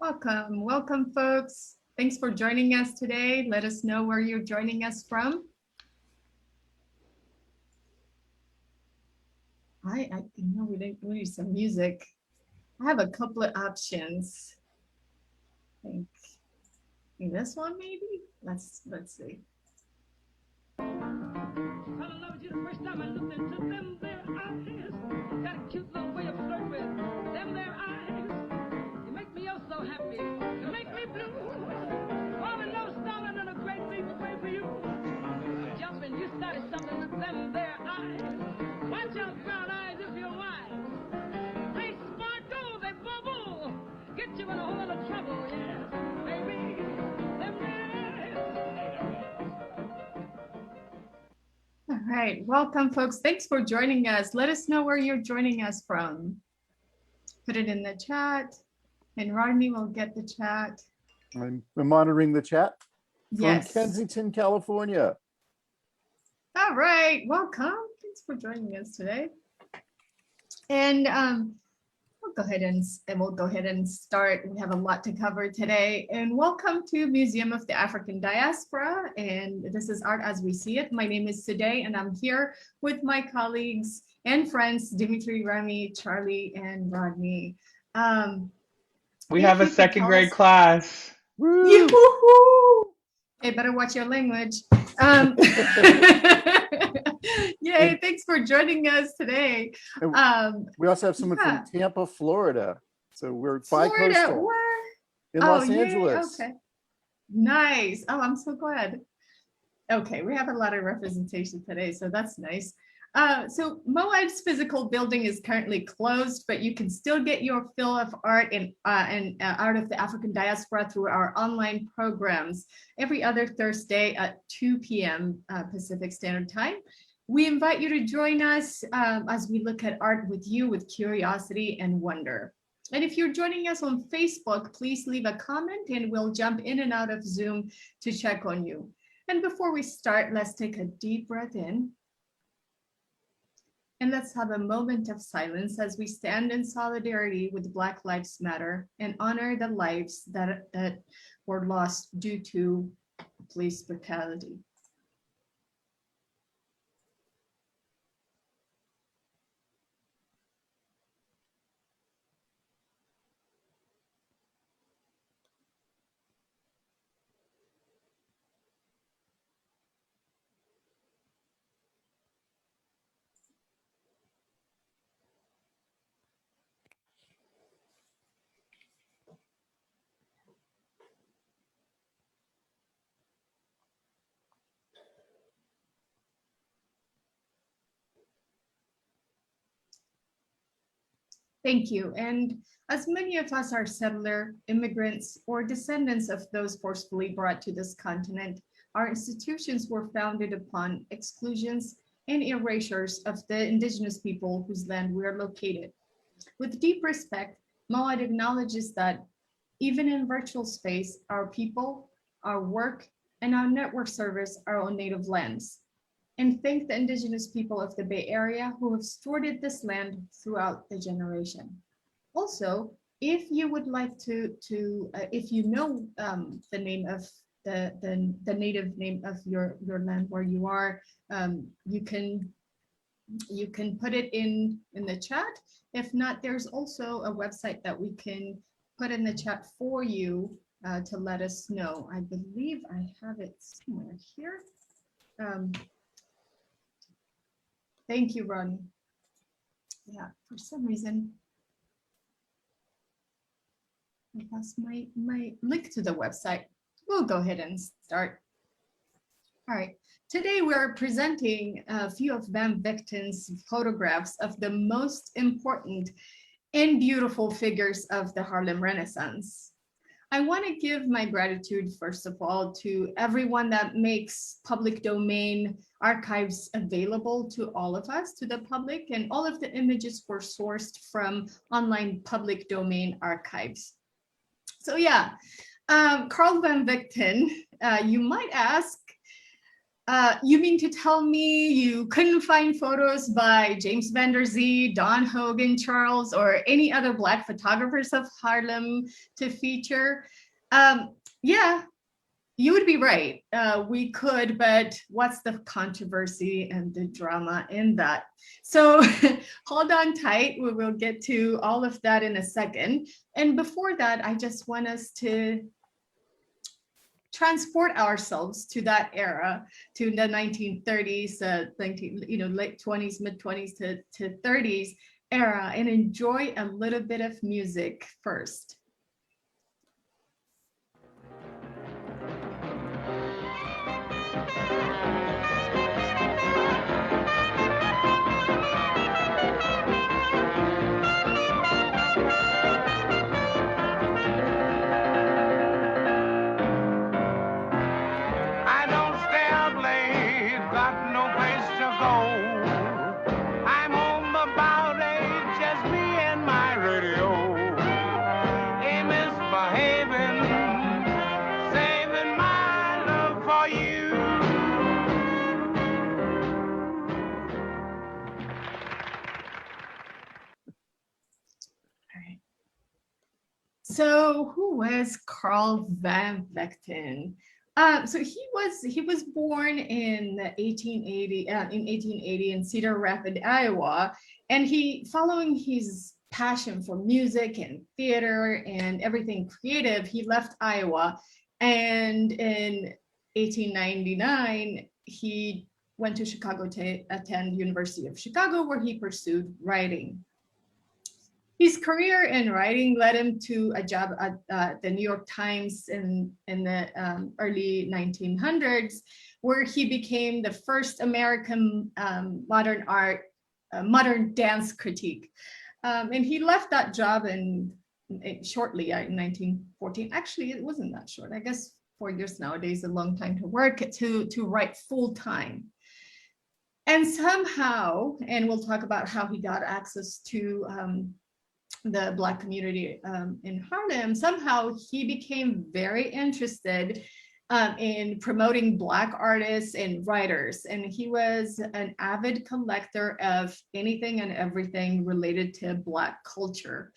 Welcome, welcome, folks. Thanks for joining us today. Let us know where you're joining us from. We need some music. I have a couple of options. I think this one maybe. Let's see. I loved you the first time I looked into them there eyes. Got a cute little way of flirting with them there eyes. You make me oh so happy. You make me blue. Falling no stalling and a great big way for you. Jumping, you started something with them there eyes. Watch out, brown eyes, if you're wise. They sparkle, they bubble. Get you in a whole lot of trouble, yes, baby. Them there All right, welcome, folks. Thanks for joining us. Let us know where you're joining us from. Put it in the chat, and Rodney will get the chat. I'm monitoring the chat from Yes. Kensington, California. All right, welcome. Thanks for joining us today. And we'll go ahead and start. We have a lot to cover today. And welcome to Museum of the African Diaspora. And this is Art as We See It. My name is Sudey, and I'm here with my colleagues and friends, Dimitri, Remy, Charlie, and Rodney. We have a second grade class. Yoo-hoo-hoo! Hey, better watch your language. Yay, thanks for joining us today. We also have someone from Tampa, Florida. So we're bi-coastal in Los Angeles. Okay. Nice. Oh, I'm so glad. Okay, we have a lot of representation today, so that's nice. So Moab's physical building is currently closed, but you can still get your fill of art and art of the African diaspora through our online programs every other Thursday at 2 p.m. Pacific Standard Time. We invite you to join us as we look at art with you with curiosity and wonder. And if you're joining us on Facebook, please leave a comment and we'll jump in and out of Zoom to check on you. And before we start, let's take a deep breath in. And let's have a moment of silence as we stand in solidarity with Black Lives Matter and honor the lives that were lost due to police brutality. Thank you. And as many of us are settler, immigrants, or descendants of those forcefully brought to this continent, our institutions were founded upon exclusions and erasures of the indigenous people whose land we are located. With deep respect, Moab acknowledges that even in virtual space, our people, our work, and our network service are on native lands. And thank the indigenous people of the Bay Area who have stewarded this land throughout the generation. Also, if you would like if you know the name of the native name of your land where you are, you can put it in the chat. If not, there's also a website that we can put in the chat for you to let us know. I believe I have it somewhere here. Thank you, Ronnie. Yeah, for some reason, I lost my link to the website. We'll go ahead and start. All right, today we're presenting a few of Van Vechten's photographs of the most important and beautiful figures of the Harlem Renaissance. I want to give my gratitude, first of all, to everyone that makes public domain archives available to all of us, to the public, and all of the images were sourced from online public domain archives. So yeah, Carl Van Vechten, you might ask, You mean to tell me you couldn't find photos by James Van Der Zee, Don Hogan, Charles, or any other Black photographers of Harlem to feature? Yeah, you would be right. We could, but what's the controversy and the drama in that? So hold on tight. We will get to all of that in a second. And before that, I just want us to transport ourselves to that era, to the 1930s, late 20s, mid 20s to 30s era, and enjoy a little bit of music first. So who was Carl Van Vechten? So he was born in 1880 in Cedar Rapids, Iowa, and following his passion for music and theater and everything creative, he left Iowa, and in 1899 he went to Chicago to attend University of Chicago, where he pursued writing. His career in writing led him to a job at the New York Times in the early 1900s, where he became the first American modern dance critic. And he left that job shortly in 1914. Actually, it wasn't that short. I guess 4 years nowadays is a long time to work to write full time. And somehow, and we'll talk about how he got access to the Black community in Harlem, somehow he became very interested in promoting Black artists and writers. And he was an avid collector of anything and everything related to Black culture.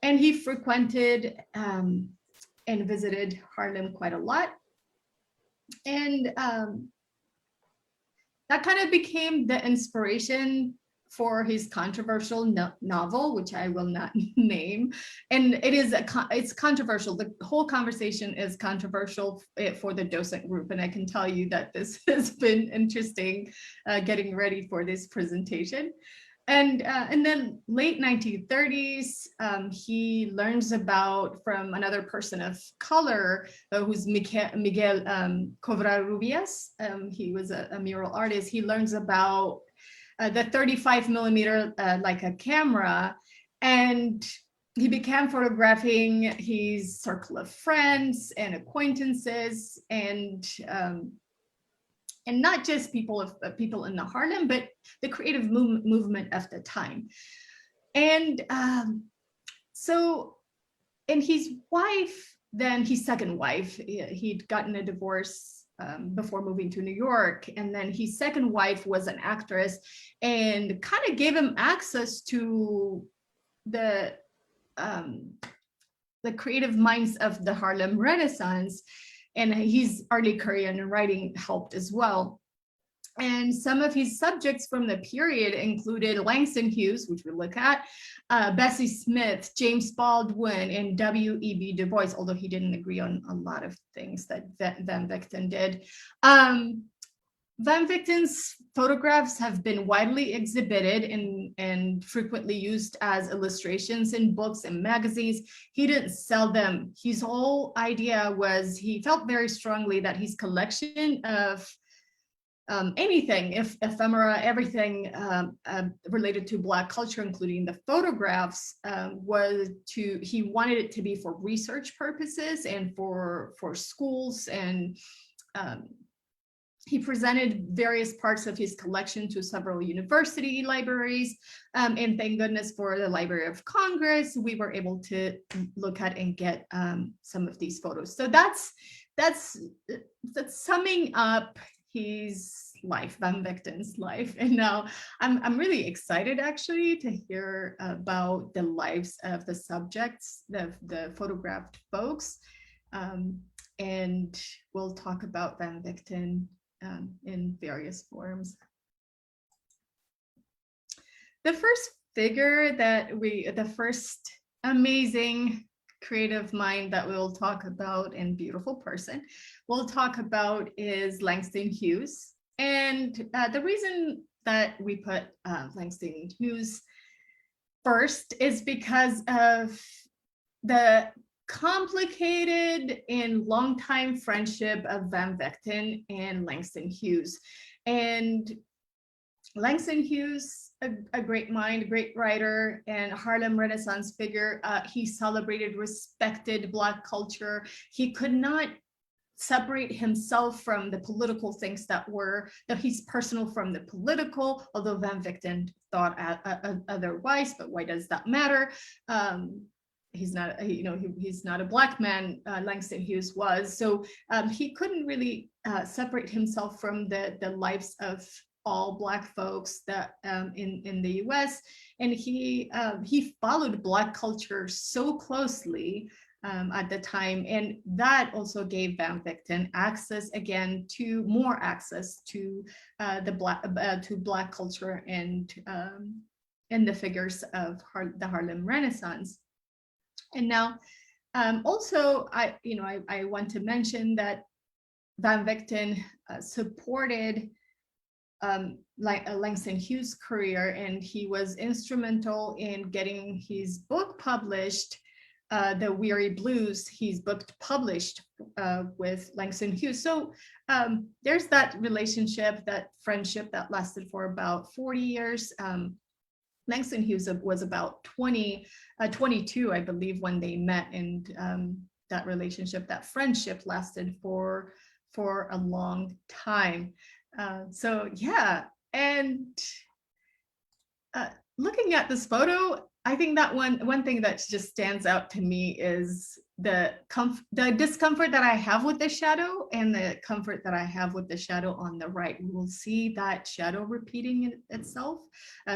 And he frequented and visited Harlem quite a lot. And that kind of became the inspiration for his controversial novel, which I will not name. And it's controversial. The whole conversation is controversial for the docent group. And I can tell you that this has been interesting getting ready for this presentation. And in the late 1930s, he learns from another person of color, who's Miguel Covarrubias. He was a mural artist. He learns about the 35 millimeter like a camera, and he began photographing his circle of friends and acquaintances, and not just people in the Harlem, but the creative movement of the time. And and his wife, then his second wife, he'd gotten a divorce before moving to New York. And then his second wife was an actress and kind of gave him access to the creative minds of the Harlem Renaissance. And his early career in writing helped as well. And some of his subjects from the period included Langston Hughes, which we'll look at, Bessie Smith, James Baldwin, and W.E.B. Du Bois, although he didn't agree on a lot of things that Van Vechten did. Van Vechten's photographs have been widely exhibited and frequently used as illustrations in books and magazines. He didn't sell them. His whole idea was, he felt very strongly that his collection of anything, ephemera, everything related to Black culture, including the photographs, he wanted it to be for research purposes and for schools. And he presented various parts of his collection to several university libraries. And thank goodness for the Library of Congress, we were able to look at and get some of these photos. So that's summing up his life, Van Vechten's life. And now I'm really excited actually to hear about the lives of the subjects, the photographed folks. And we'll talk about Van Vechten in various forms. The first figure the first amazing creative mind that we'll talk about, and beautiful person we'll talk about, is Langston Hughes. And the reason that we put Langston Hughes first is because of the complicated and long-time friendship of Van Vechten and Langston Hughes. And Langston Hughes, a great mind, a great writer, and Harlem Renaissance figure. He celebrated, respected Black culture. He could not separate himself from the political things that he's personal from the political, although Van Vechten thought otherwise, but why does that matter? He's not, he's not a Black man, Langston Hughes was. So he couldn't really separate himself from the lives of all Black folks that in the US. And he followed Black culture so closely at the time. And that also gave Van Vechten access again to more access to Black culture and the figures of the Harlem Renaissance. And now also I want to mention that Van Vechten supported Langston Hughes' career, and he was instrumental in getting his book published, The Weary Blues. His book published with Langston Hughes. So there's that relationship, that friendship that lasted for about 40 years. Langston Hughes was about 22, I believe, when they met, and that relationship, that friendship lasted for a long time. So yeah, and looking at this photo, I think that one thing that just stands out to me is the discomfort that I have with the shadow, and the comfort that I have with the shadow on the right. We will see that shadow repeating itself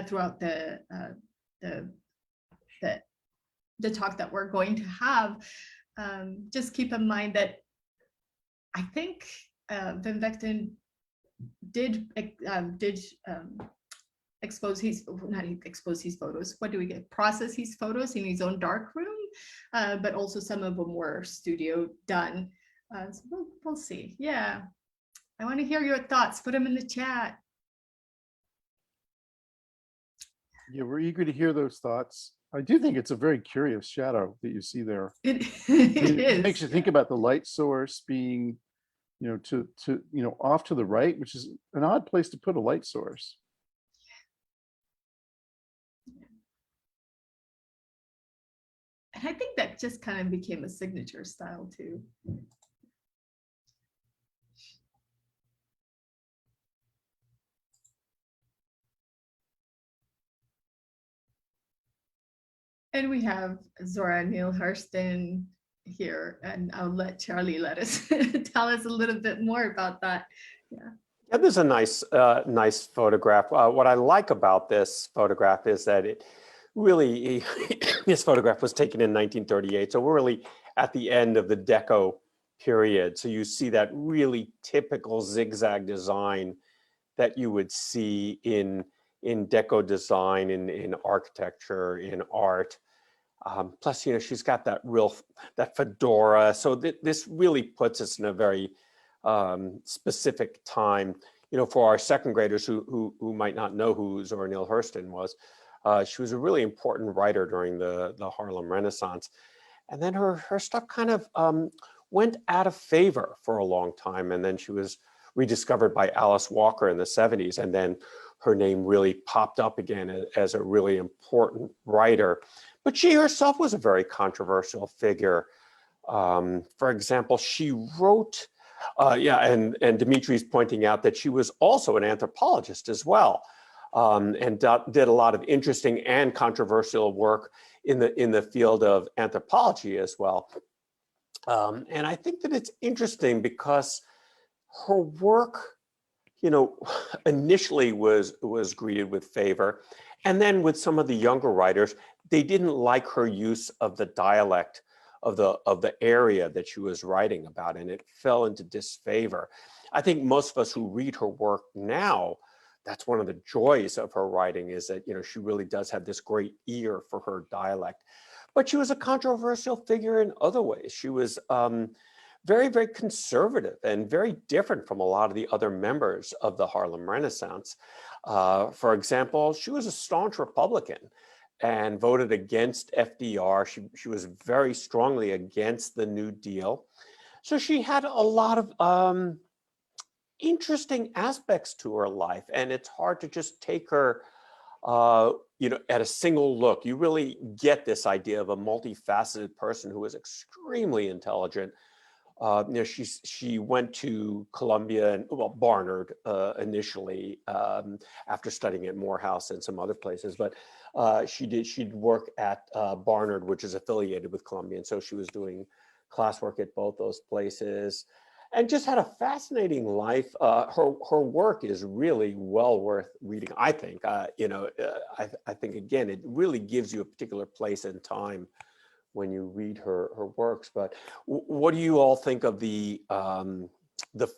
throughout the talk that we're going to have. Just keep in mind that I think Van Vechten did process his photos in his own dark room, but also some of them were studio done. So we'll see. Yeah, I want to hear your thoughts. Put them in the chat. Yeah, we're eager to hear those thoughts. I do think it's a very curious shadow that you see there. It It is. makes you think about the light source being, off to the right, which is an odd place to put a light source. And I think that just kind of became a signature style too. And we have Zora Neale Hurston here, and I'll let Charlie tell us a little bit more about that. Yeah, this is a nice photograph. What I like about this photograph is that it really, this photograph was taken in 1938, so we're really at the end of the Deco period. So you see that really typical zigzag design that you would see in Deco design, in architecture, in art. Plus, she's got that fedora. So this really puts us in a very specific time. For our second graders who might not know who Zora Neale Hurston was, she was a really important writer during the Harlem Renaissance. And then her stuff kind of went out of favor for a long time. And then she was rediscovered by Alice Walker in the 70s. And then her name really popped up again as a really important writer. But she herself was a very controversial figure. For example, she wrote, and Dimitri's pointing out that she was also an anthropologist as well, and did a lot of interesting and controversial work in the field of anthropology as well. And I think that it's interesting because her work you know, initially was greeted with favor. And then with some of the younger writers, they didn't like her use of the dialect of the area that she was writing about, and it fell into disfavor. I think most of us who read her work now, that's one of the joys of her writing, is that, you know, she really does have this great ear for her dialect. But she was a controversial figure in other ways. She was very, very conservative and very different from a lot of the other members of the Harlem Renaissance. For example, she was a staunch Republican and voted against FDR. She was very strongly against the New Deal. So she had a lot of interesting aspects to her life, and it's hard to just take her you know, at a single look. You really get this idea of a multifaceted person who was extremely intelligent. You know, she went to Columbia and, well, Barnard initially, after studying at Morehouse and some other places, but she'd work at Barnard, which is affiliated with Columbia, and so she was doing classwork at both those places, and just had a fascinating life. Her work is really well worth reading, I think. You know, I think, again, it really gives you a particular place and time when you read her works. But what do you all think of the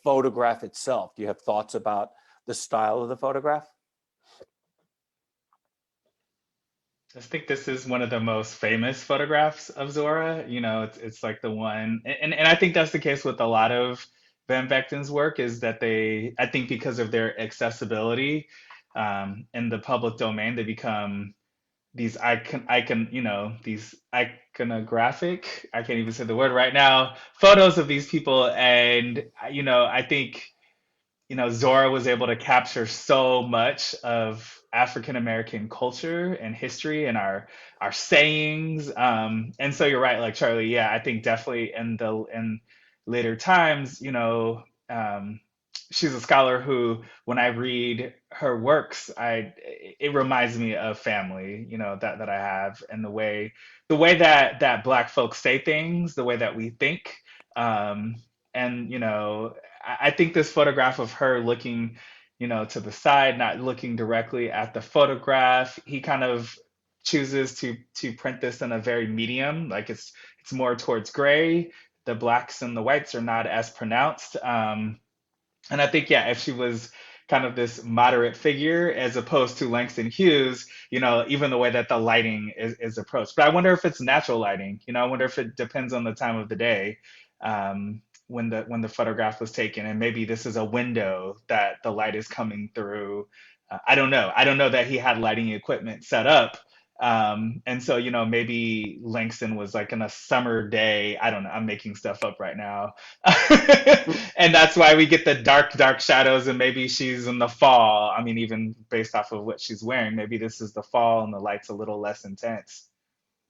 photograph itself? Do you have thoughts about the style of the photograph? I think this is one of the most famous photographs of Zora. You know, it's like the one, and I think that's the case with a lot of Van Vechten's work, is that I think because of their accessibility in the public domain, they become these these iconographic, I can't even say the word right now, photos of these people. And, you know, I think, you know, Zora was able to capture so much of African American culture and history and our sayings. And so you're right, like Charlie. Yeah, I think definitely in later times, you know, she's a scholar who, when I read her works, it reminds me of family, you know, that I have, and the way that Black folks say things, the way that we think. And you know, I think this photograph of her looking, you know, to the side, not looking directly at the photograph, he kind of chooses to print this in a very medium, like it's more towards gray. The blacks and the whites are not as pronounced. And I think, yeah, if she was kind of this moderate figure as opposed to Langston Hughes, you know, even the way that the lighting is approached. But I wonder if it's natural lighting. You know, I wonder if it depends on the time of the day, when the photograph was taken, and maybe this is a window that the light is coming through. I don't know. I don't know that he had lighting equipment set up. And so, you know, maybe Langston was like in a summer day. I don't know. I'm making stuff up right now. And that's why we get the dark, dark shadows. And maybe she's in the fall. I mean, even based off of what she's wearing, maybe this is the fall and the light's a little less intense.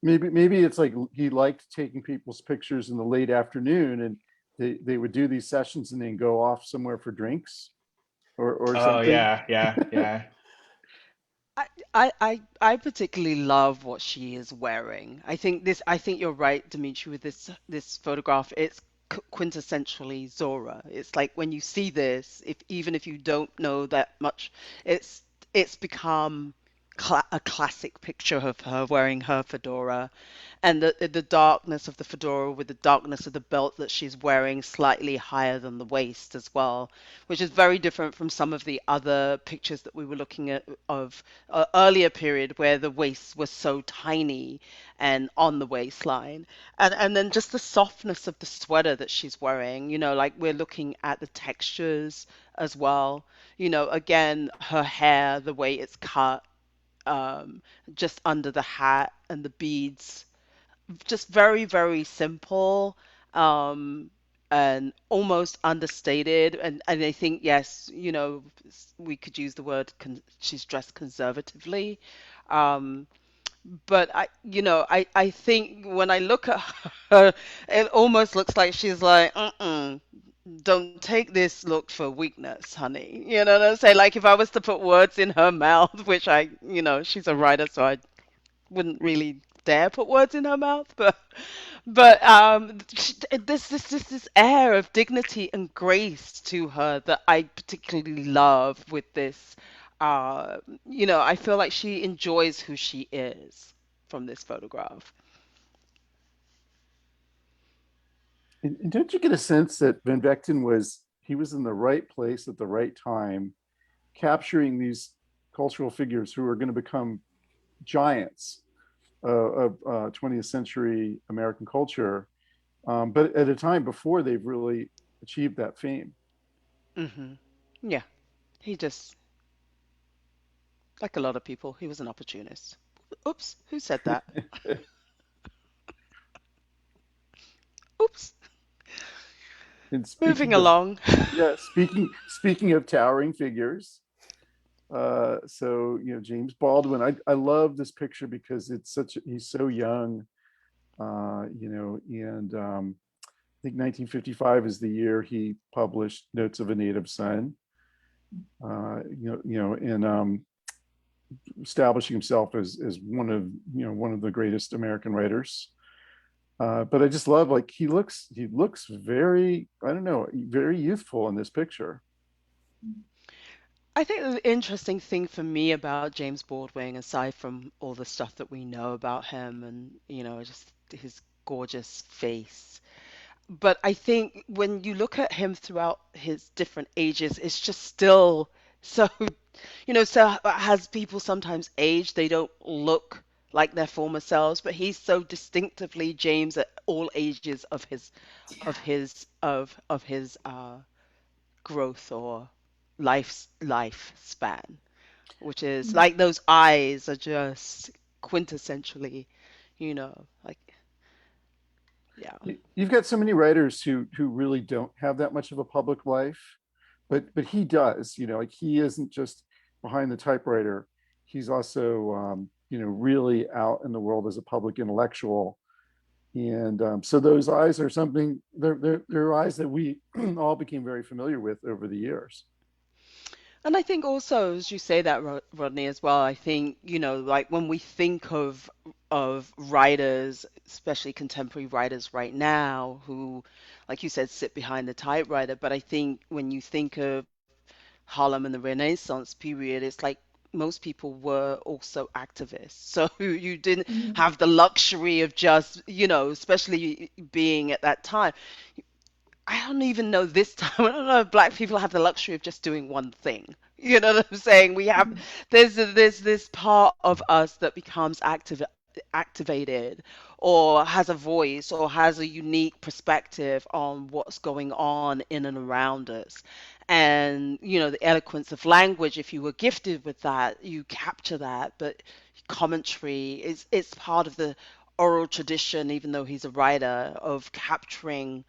Maybe it's like he liked taking people's pictures in the late afternoon, and they would do these sessions and then go off somewhere for drinks or Oh, something. yeah, yeah, yeah. I particularly love what she is wearing. I think you're right, Dimitri, with this photograph. It's quintessentially Zora. It's like when you see this, if even if you don't know that much, it's become a classic picture of her wearing her fedora, and the darkness of the fedora with the darkness of the belt that she's wearing slightly higher than the waist as well, which is very different from some of the other pictures that we were looking at of earlier period where the waists were so tiny and on the waistline, and then just the softness of the sweater that she's wearing, you know, like we're looking at the textures as well, you know, again, her hair, the way it's cut, just under the hat and the beads, just very, very simple, um, and almost understated. And I think, yes, you know, we could use the word she's dressed conservatively. Um, but I think when I look at her, it almost looks like she's like, don't take this look for weakness, honey. You know what I'm saying? Like if I was to put words in her mouth, which she's a writer, so I wouldn't really dare put words in her mouth, But this air of dignity and grace to her that I particularly love with this. I feel like she enjoys who she is from this photograph. And don't you get a sense that Van Vechten he was in the right place at the right time, capturing these cultural figures who are going to become giants of 20th century American culture, but at a time before they've really achieved that fame. Hmm. Yeah, he just, like a lot of people, he was an opportunist. Oops, who said that? Oops. And Moving speaking of, along. yeah, speaking of towering figures, so James Baldwin, I love this picture because he's so young, and I think 1955 is the year he published Notes of a Native Son, and establishing himself as one of the greatest American writers. But I just love, like, he looks very, I don't know, very youthful in this picture. I think the interesting thing for me about James Baldwin, aside from all the stuff that we know about him and, just his gorgeous face, but I think when you look at him throughout his different ages, it's just still so, so as people sometimes age, they don't look like their former selves, but he's so distinctively James at all ages of his growth or lifespan, which is like those eyes are just quintessentially, like, yeah. You've got so many writers who really don't have that much of a public life, but he does. Like, he isn't just behind the typewriter. He's also really out in the world as a public intellectual. And so those eyes are something. They're eyes that we all became very familiar with over the years. And I think also, as you say that, Rodney, as well, I think, like when we think of writers, especially contemporary writers right now, who, like you said, sit behind the typewriter. But I think when you think of Harlem and the Renaissance period, it's like most people were also activists. So you didn't Mhm. have the luxury of just, especially being at that time. I don't even know this time. I don't know if black people have the luxury of just doing one thing. You know what I'm saying? There's this part of us that becomes activated or has a voice or has a unique perspective on what's going on in and around us. And, the eloquence of language, if you were gifted with that, you capture that. But commentary is it's part of the oral tradition, even though he's a writer, of capturing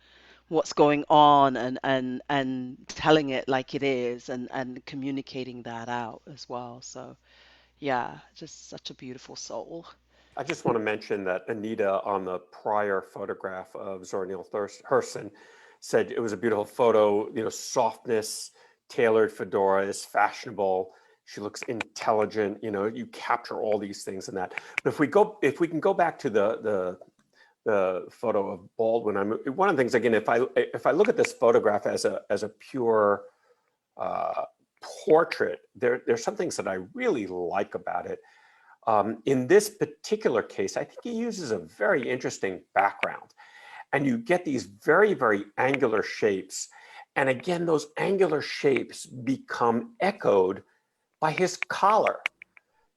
what's going on and telling it like it is and communicating that out as well. So yeah, just such a beautiful soul. I just want to mention that Anita, on the prior photograph of Zora Neale Hurston, said it was a beautiful photo. Softness, tailored fedora is fashionable. She looks intelligent. You capture all these things in that. But if we can go back to the photo of Baldwin, one of the things, again, if I look at this photograph as a pure portrait, there's some things that I really like about it. In this particular case, I think he uses a very interesting background, and you get these very, very angular shapes. And again, those angular shapes become echoed by his collar.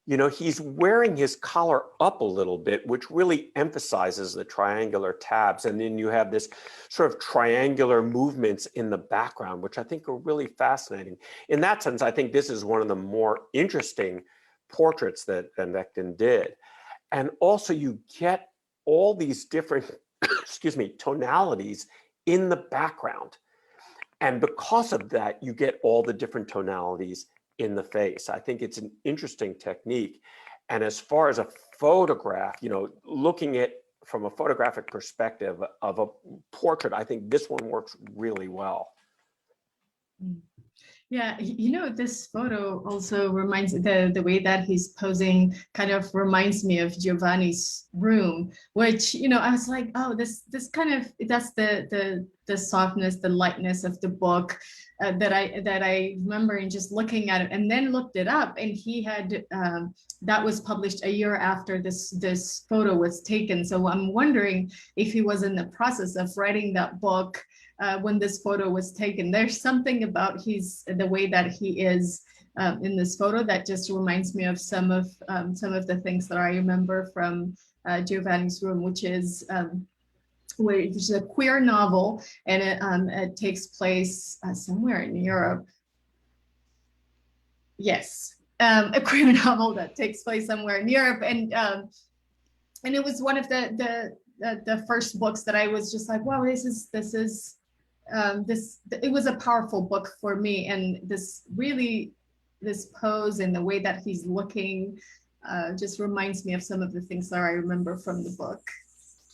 He's wearing his collar up a little bit, which really emphasizes the triangular tabs. And then you have this sort of triangular movements in the background, which I think are really fascinating. In that sense, I think this is one of the more interesting portraits that Van Vechten did. And also you get all these different, excuse me, tonalities in the background. And because of that, you get all the different tonalities in the face. I think it's an interesting technique. And as far as a photograph, looking at from a photographic perspective of a portrait, I think this one works really well. Yeah, this photo also reminds the way that he's posing kind of reminds me of Giovanni's room, which, I was like, oh, this kind of that's the softness, the lightness of the book that I remember and just looking at it and then looked it up, and he had that was published a year after this photo was taken. So I'm wondering if he was in the process of writing that book when this photo was taken. There's something about the way that he is in this photo that just reminds me of some of the things that I remember from Giovanni's Room, which is a queer novel, and it takes place somewhere in Europe. Yes, a queer novel that takes place somewhere in Europe, and it was one of the first books that I was just like, wow, this is it was a powerful book for me, and this pose and the way that he's looking just reminds me of some of the things that I remember from the book.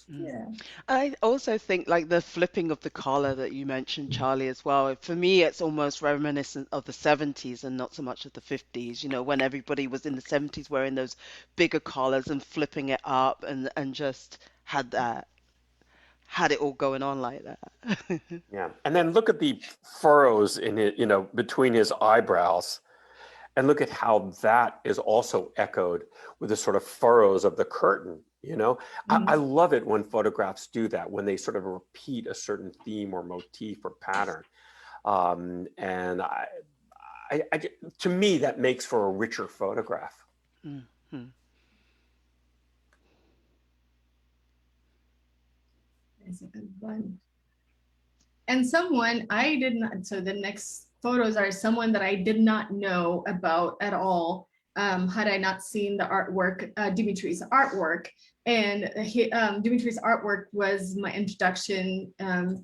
Yeah. I also think like the flipping of the collar that you mentioned, Charlie, as well. For me, it's almost reminiscent of the 70s and not so much of the 50s, when everybody was in the 70s wearing those bigger collars and flipping it up and just had it all going on like that. Yeah. And then look at the furrows in it, between his eyebrows. And look at how that is also echoed with the sort of furrows of the curtain. I love it when photographs do that, when they sort of repeat a certain theme or motif or pattern. And to me, that makes for a richer photograph. Mm-hmm. That's a good one. And someone I did not, so the next photos are someone that I did not know about at all, had I not seen the artwork, Dimitri's artwork. And Dimitri's artwork was my introduction to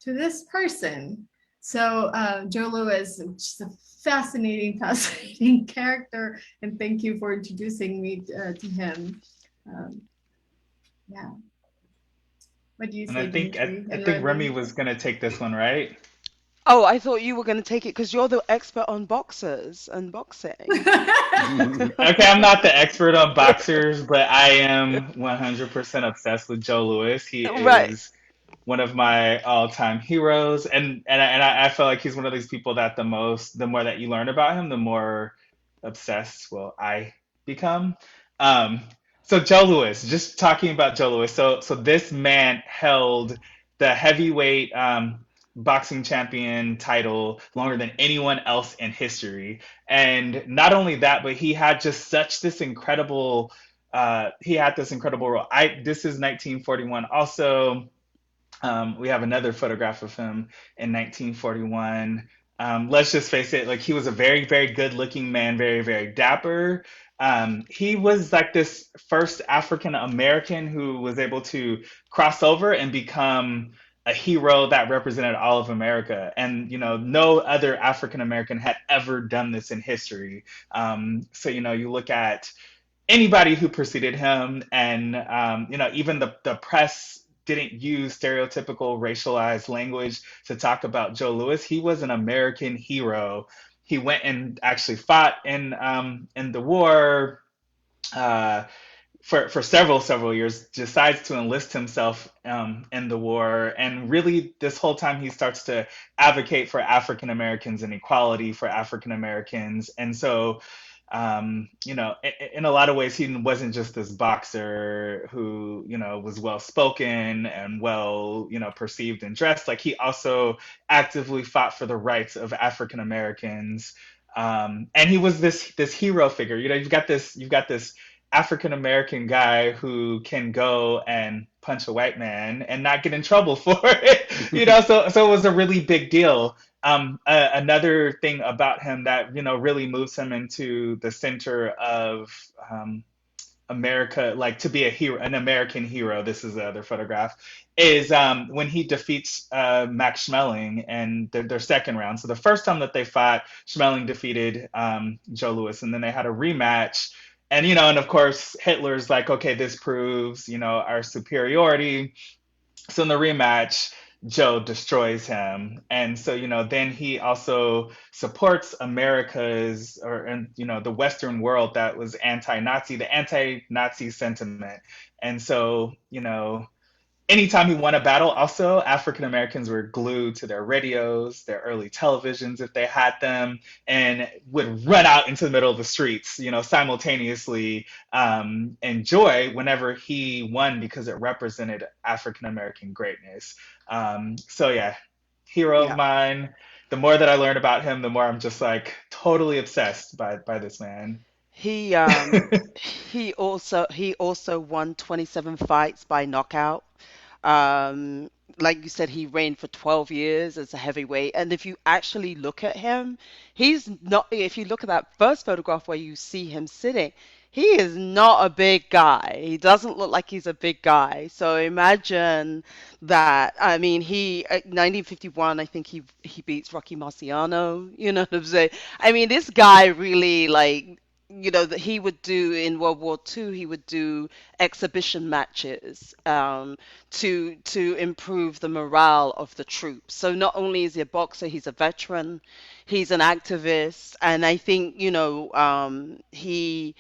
this person. So Joe Louis, just a fascinating character, and thank you for introducing me to him. Yeah. What do you And say, I think Dimitri? I And think Remy? Remy was gonna take this one, right? Oh, I thought you were going to take it because you're the expert on boxers and boxing. Okay, I'm not the expert on boxers, but I am 100% obsessed with Joe Louis. He Right. is one of my all-time heroes, and I feel like he's one of these people that the more that you learn about him, the more obsessed will I become. Um, so Joe Louis, just talking about Joe Louis. So this man held the heavyweight boxing champion title longer than anyone else in history. And not only that, but he had just such this incredible he had this incredible role. This is 1941. Also, we have another photograph of him in 1941. Let's just face it, like he was a very, very good looking man, very, very dapper. He was like this first African American who was able to cross over and become a hero that represented all of America. And, no other African American had ever done this in history. So, you look at anybody who preceded him, and even the press didn't use stereotypical racialized language to talk about Joe Louis. He was an American hero. He went and actually fought in the war uh, for several years. Decides to enlist himself in the war, and really this whole time he starts to advocate for African Americans and equality for African Americans. And so in a lot of ways, he wasn't just this boxer who, was well spoken and well, perceived and dressed. Like he also actively fought for the rights of African Americans. And he was this hero figure. You've got this African American guy who can go and punch a white man and not get in trouble for it. So it was a really big deal. Another thing about him that really moves him into the center of America, like to be a hero, an American hero. This is the other photograph. Is when he defeats Max Schmeling in their second round. So the first time that they fought, Schmeling defeated Joe Louis, and then they had a rematch. And of course Hitler's like, okay, this proves our superiority. So in the rematch, Joe destroys him. And so, then he also supports America's or and the Western world that was anti-Nazi, the anti-Nazi sentiment. And so, anytime he won a battle, also African Americans were glued to their radios, their early televisions if they had them, and would run out into the middle of the streets, simultaneously enjoy whenever he won because it represented African American greatness. So yeah, hero of Yeah. mine. The more that I learn about him, the more I'm just like totally obsessed by this man. He um he also won 27 fights by knockout. Um, like you said, he reigned for 12 years as a heavyweight. And if you actually look at him, he's not, if you look at that first photograph where you see him sitting, he is not a big guy. He doesn't look like he's a big guy. So imagine that. I mean, 1951, I think he beats Rocky Marciano. You know what I'm saying? I mean, this guy really like, that he would do in World War II, he would do exhibition matches to improve the morale of the troops. So not only is he a boxer, he's a veteran, he's an activist, and I think he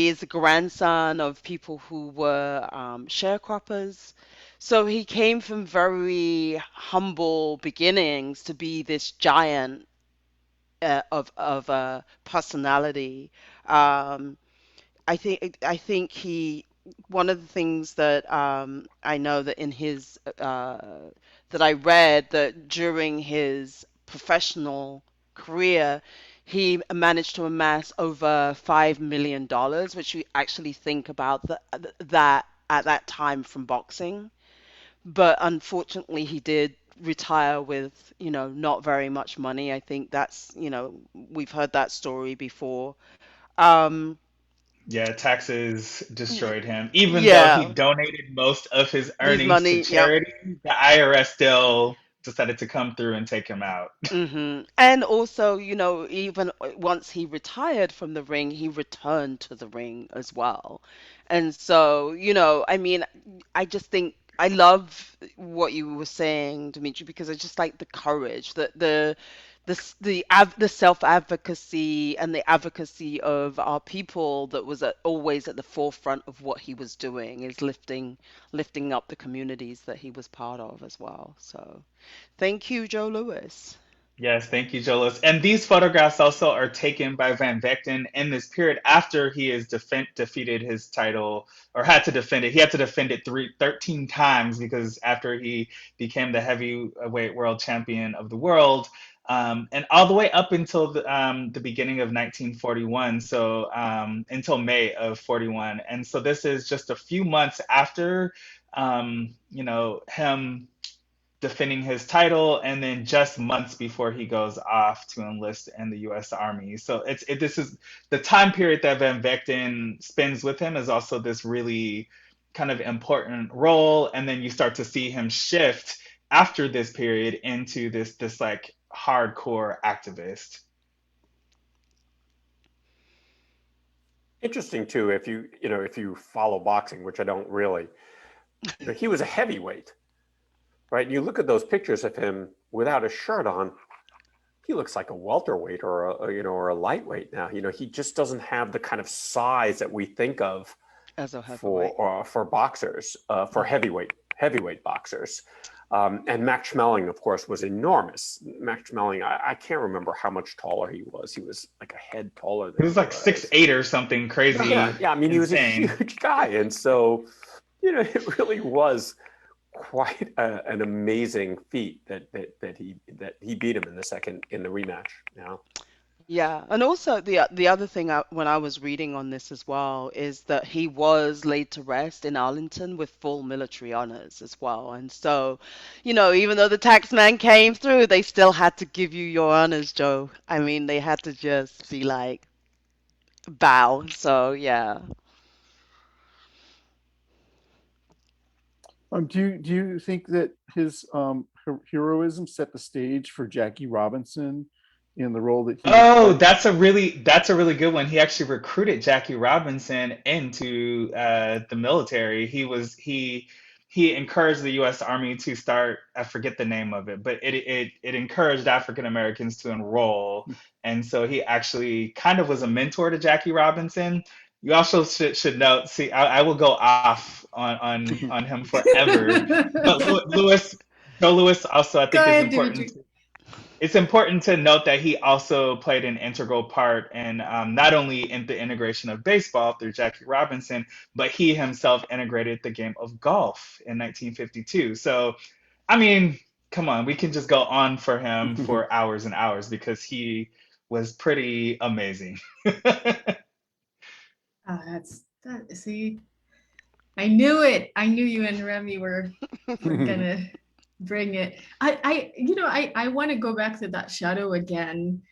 is a grandson of people who were sharecroppers. So he came from very humble beginnings to be this giant of a personality. Um, I think he one of the things that I know that in his that I read that during his professional career he managed to amass over $5 million, which you actually think about that at that time from boxing. But unfortunately, he did retire with, not very much money. I think we've heard that story before. Um, Yeah, taxes destroyed him. Even though he yeah, donated most of his his earnings to money, yep. charity, the IRS still decided to come through and take him out. And also, even once he retired from the ring, he returned to the ring as well. And so, I mean, I just think I love what you were saying, Dimitri, because I just like the courage, the self-advocacy and the advocacy of our people that was always at the forefront of what he was doing, is lifting up the communities that he was part of as well. So, thank you, Joe Lewis. Yes, thank you, Jolis. And these photographs also are taken by Van Vechten in this period after he has defeated his title or had to defend it. He had to defend it 13 times because after he became the heavyweight world champion of the world, and all the way up until the beginning of 1941, so until May of 41. And so this is just a few months after, him defending his title, and then just months before he goes off to enlist in the U.S. Army. So this is the time period that Van Vechten spends with him is also this really kind of important role, and then you start to see him shift after this period into this like hardcore activist. Interesting too, if you follow boxing, which I don't really, he was a heavyweight, right? And you look at those pictures of him without a shirt on, he looks like a welterweight or a lightweight now. He just doesn't have the kind of size that we think of As a heavyweight. for boxers, for heavyweight boxers. And Max Schmeling, of course, was enormous. Max Schmeling, I can't remember how much taller he was. He was like a head taller He than was he like was. 6'8" or something crazy, Yeah. I mean, he was a insane. huge guy, and so it really was quite an amazing feat that he beat him in the rematch. Yeah, and also the other thing when I was reading on this as well is that he was laid to rest in Arlington with full military honors as well. And so, even though the taxman came through, they still had to give you your honors, Joe. I mean, they had to just be like bow. So, yeah. Do you think that his heroism set the stage for Jackie Robinson in the role that he would Oh, play? that's a really good one. He actually recruited Jackie Robinson into the military. he encouraged the U.S. Army to start, I forget the name of it, but it encouraged African Americans to enroll. And so he actually kind of was a mentor to Jackie Robinson. You also should note, see, I will go off on him forever, but Joe Lewis also I Go think is ahead, important. Dimitri. It's important to note that he also played an integral part in not only in the integration of baseball through Jackie Robinson, but he himself integrated the game of golf in 1952. So, I mean, come on, we can just go on for him for hours and hours because he was pretty amazing. That's that. See, I knew it. I knew you and Remy were gonna bring it. I want to go back to that shadow again.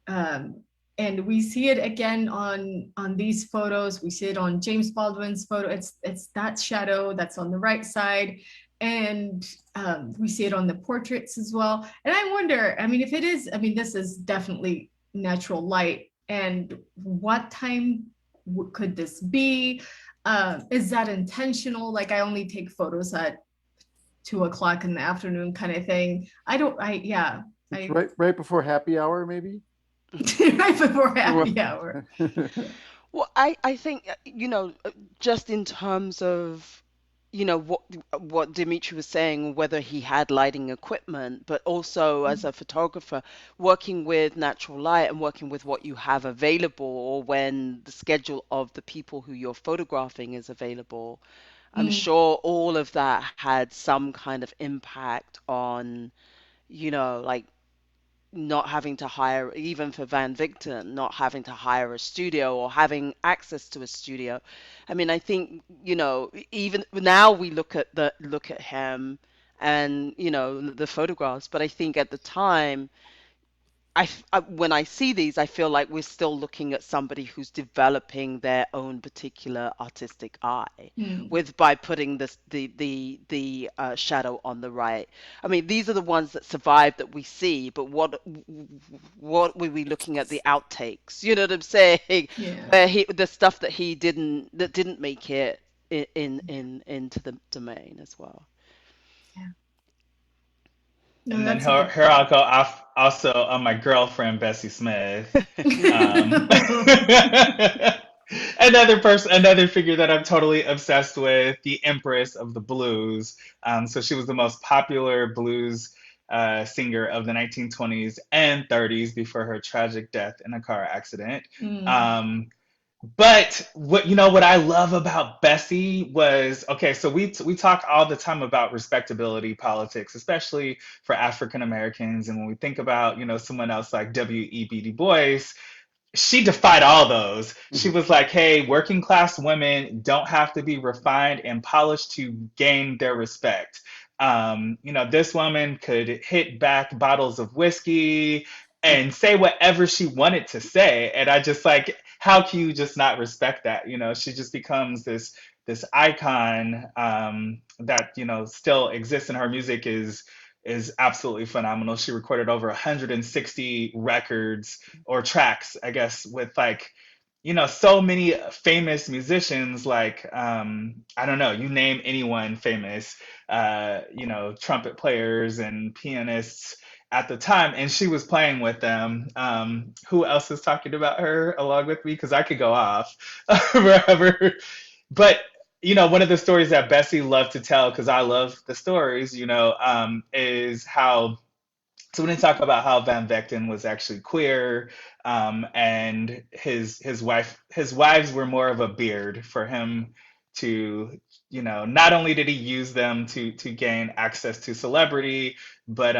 And we see it again on these photos. We see it on James Baldwin's photo. It's that shadow that's on the right side. And we see it on the portraits as well. And I wonder, I mean, if it is, I mean, this is definitely natural light. And what time could this be? Is that intentional? Like I only take photos at 2 o'clock in the afternoon kind of thing. Yeah, right before happy hour, maybe. right before happy hour. Well, I think, just in terms of, what Dimitri was saying, whether he had lighting equipment, but also as a photographer, working with natural light and working with what you have available, or when the schedule of the people who you're photographing is available. I'm sure all of that had some kind of impact on, like not having to hire, even for Van Victor, not having to hire a studio or having access to a studio. I mean, I think, even now we look at him and, the photographs, but I think at the time, when I see these, I feel like we're still looking at somebody who's developing their own particular artistic eye, by putting the shadow on the right. I mean, these are the ones that survive that we see, but what were we looking at the outtakes? You know what I'm saying? Yeah. Where the stuff that didn't make it into the domain as well. No, And then that's a good here I'll go off also on my girlfriend Bessie Smith. Another figure that I'm totally obsessed with, the Empress of the Blues. So she was the most popular blues singer of the 1920s and 30s before her tragic death in a car accident. But what I love about Bessie was, okay, so we talk all the time about respectability politics, especially for African Americans, and when we think about someone else like W.E.B. Du Bois, she defied all those. She was like, hey, working class women don't have to be refined and polished to gain their respect. This woman could hit back bottles of whiskey and say whatever she wanted to say. And I just like, how can you just not respect that? She just becomes this icon that still exists, and her music is absolutely phenomenal. She recorded over 160 records or tracks, I guess, with so many famous musicians, like I don't know, you name anyone famous, trumpet players and pianists at the time, and she was playing with them. Who else is talking about her along with me? Because I could go off forever. But one of the stories that Bessie loved to tell, because I love the stories, is how. So when they talk about how Van Vechten was actually queer, and his wives were more of a beard for him to, not only did he use them to gain access to celebrity, but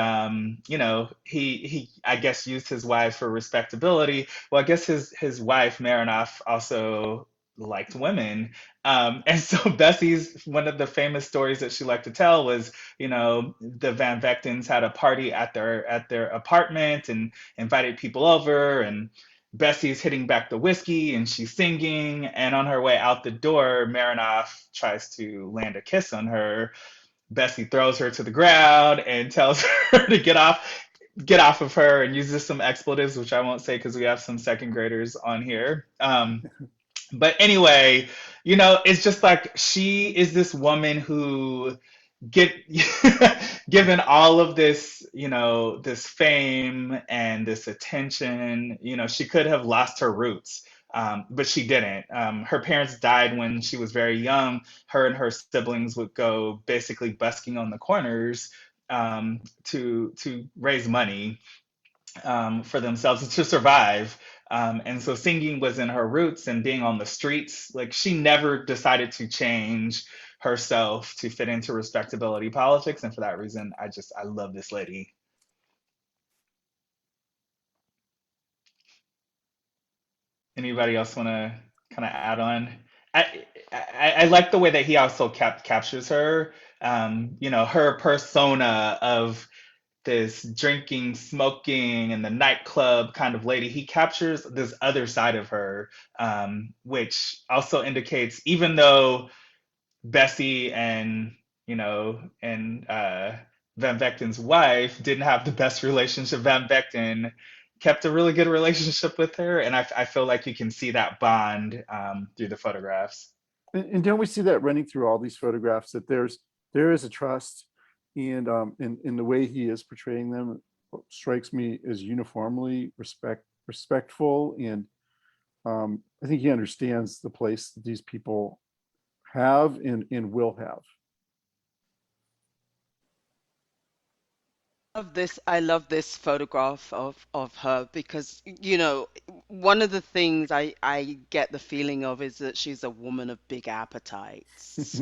he I guess used his wives for respectability. Well, I guess his wife Marinoff also liked women. And so Bessie's one of the famous stories that she liked to tell was, the Van Vechtens had a party at their apartment and invited people over, and Bessie's hitting back the whiskey and she's singing, and on her way out the door, Marinoff tries to land a kiss on her. Bessie throws her to the ground and tells her to get off of her, and uses some expletives, which I won't say because we have some second graders on here. But anyway, it's just like she is this woman who get given all of this, this fame and this attention, she could have lost her roots. But she didn't. Her parents died when she was very young. Her and her siblings would go basically busking on the corners, to raise money, for themselves to survive. And so singing was in her roots, and being on the streets. Like, she never decided to change herself to fit into respectability politics. And for that reason, I love this lady. Anybody else want to kind of add on? I like the way that he also captures her. Her persona of this drinking, smoking, and the nightclub kind of lady. He captures this other side of her, which also indicates, even though Bessie and Van Vecten's wife didn't have the best relationship, Van Vecten kept a really good relationship with her, and I feel like you can see that bond, through the photographs. And don't we see that running through all these photographs, that there is a trust, and in the way he is portraying them, strikes me as uniformly respectful, and I think he understands the place that these people have and will have. I love this photograph of her because, one of the things I get the feeling of is that she's a woman of big appetites,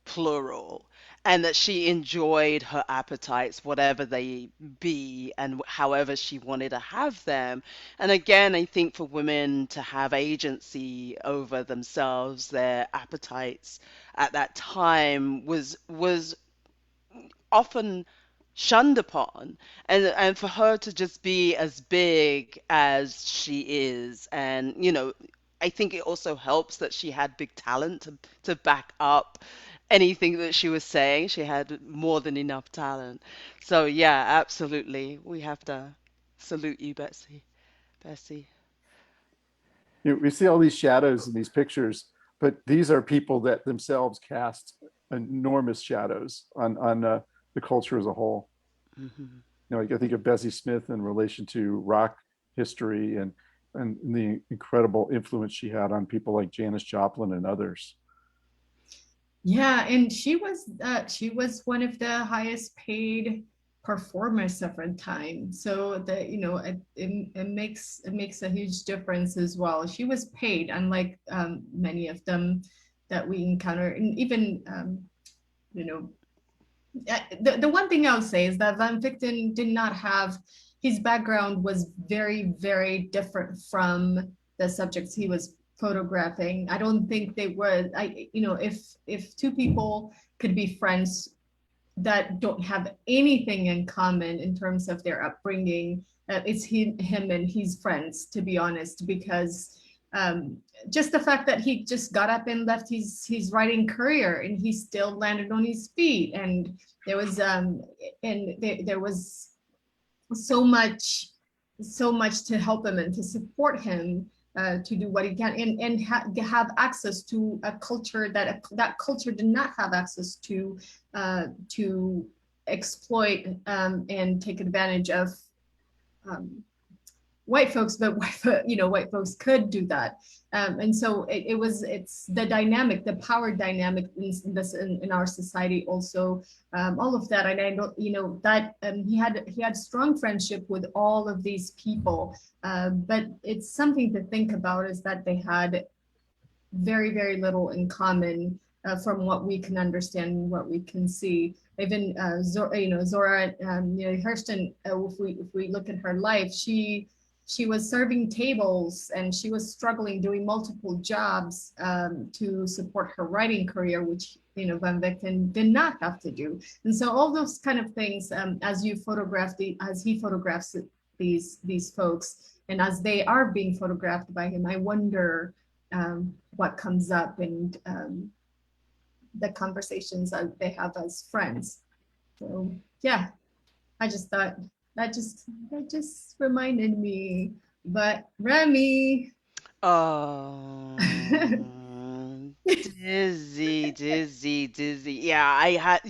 plural, and that she enjoyed her appetites, whatever they be, and however she wanted to have them. And again, I think for women to have agency over themselves, their appetites at that time was often shunned upon, and for her to just be as big as she is, and I think it also helps that she had big talent to back up anything that she was saying. She had more than enough talent. So yeah, absolutely, we have to salute you, Bessie. We see all these shadows in these pictures, but these are people that themselves cast enormous shadows on the culture as a whole. Hmm. Like, I think of Bessie Smith in relation to rock history, and the incredible influence she had on people like Janis Joplin and others. Yeah, and she was one of the highest paid performers of her time. So it makes a huge difference as well. She was paid, unlike many of them that we encounter, and even you know the one thing I would say is that Van Victen did not have, his background was very, very different from the subjects he was photographing. I don't think they were, if two people could be friends that don't have anything in common in terms of their upbringing, it's him and his friends, to be honest, because um, just the fact that he just got up and left his writing career, and he still landed on his feet, and there was there was so much to help him and to support him, to do what he can, and have access to a culture that culture did not have access to exploit, and take advantage of, um, white folks, but white folks could do that. And so it's the dynamic, the power dynamic in our society also, all of that. And I don't, that he had strong friendship with all of these people, but it's something to think about, is that they had very, very little in common, from what we can understand and what we can see. Even Zora Hurston, if we look at her life, she was serving tables, and she was struggling, doing multiple jobs, to support her writing career, which Van Vechten did not have to do. And so all those kind of things, as he photographs these folks, and as they are being photographed by him, I wonder what comes up, and the conversations that they have as friends. So yeah, I just thought that just reminded me. But Remy, Oh. Dizzy, dizzy, dizzy. Yeah, I had,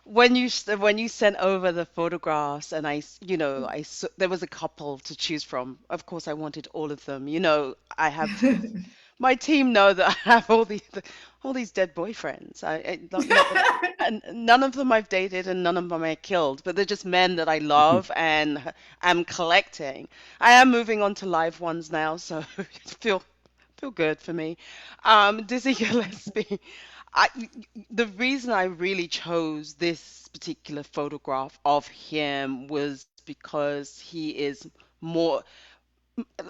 when when you sent over the photographs and there was a couple to choose from. Of course, I wanted all of them. I have my team know that I have all these dead boyfriends. Not that, and none of them I've dated and none of them I killed, but they're just men that I love and am collecting. I am moving on to live ones now, so feel good for me. Dizzy Gillespie. I, the reason I really chose this particular photograph of him was because he is more.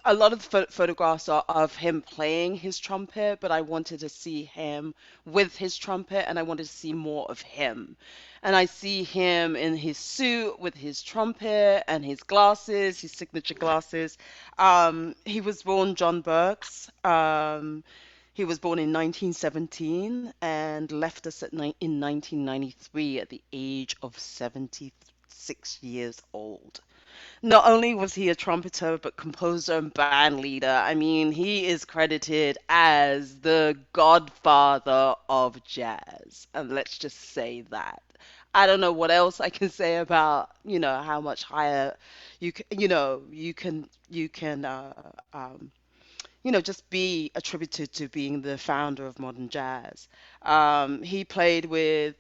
A lot of the photographs are of him playing his trumpet, but I wanted to see him with his trumpet and I wanted to see more of him. And I see him in his suit with his trumpet and his glasses, his signature glasses. He was born John Burks. He was born in 1917 and left us in 1993 at the age of 76 years old. Not only was he a trumpeter, but composer and band leader. I mean, he is credited as the godfather of jazz. And let's just say that. I don't know what else I can say about, how much higher you can just be attributed to being the founder of modern jazz. He played with,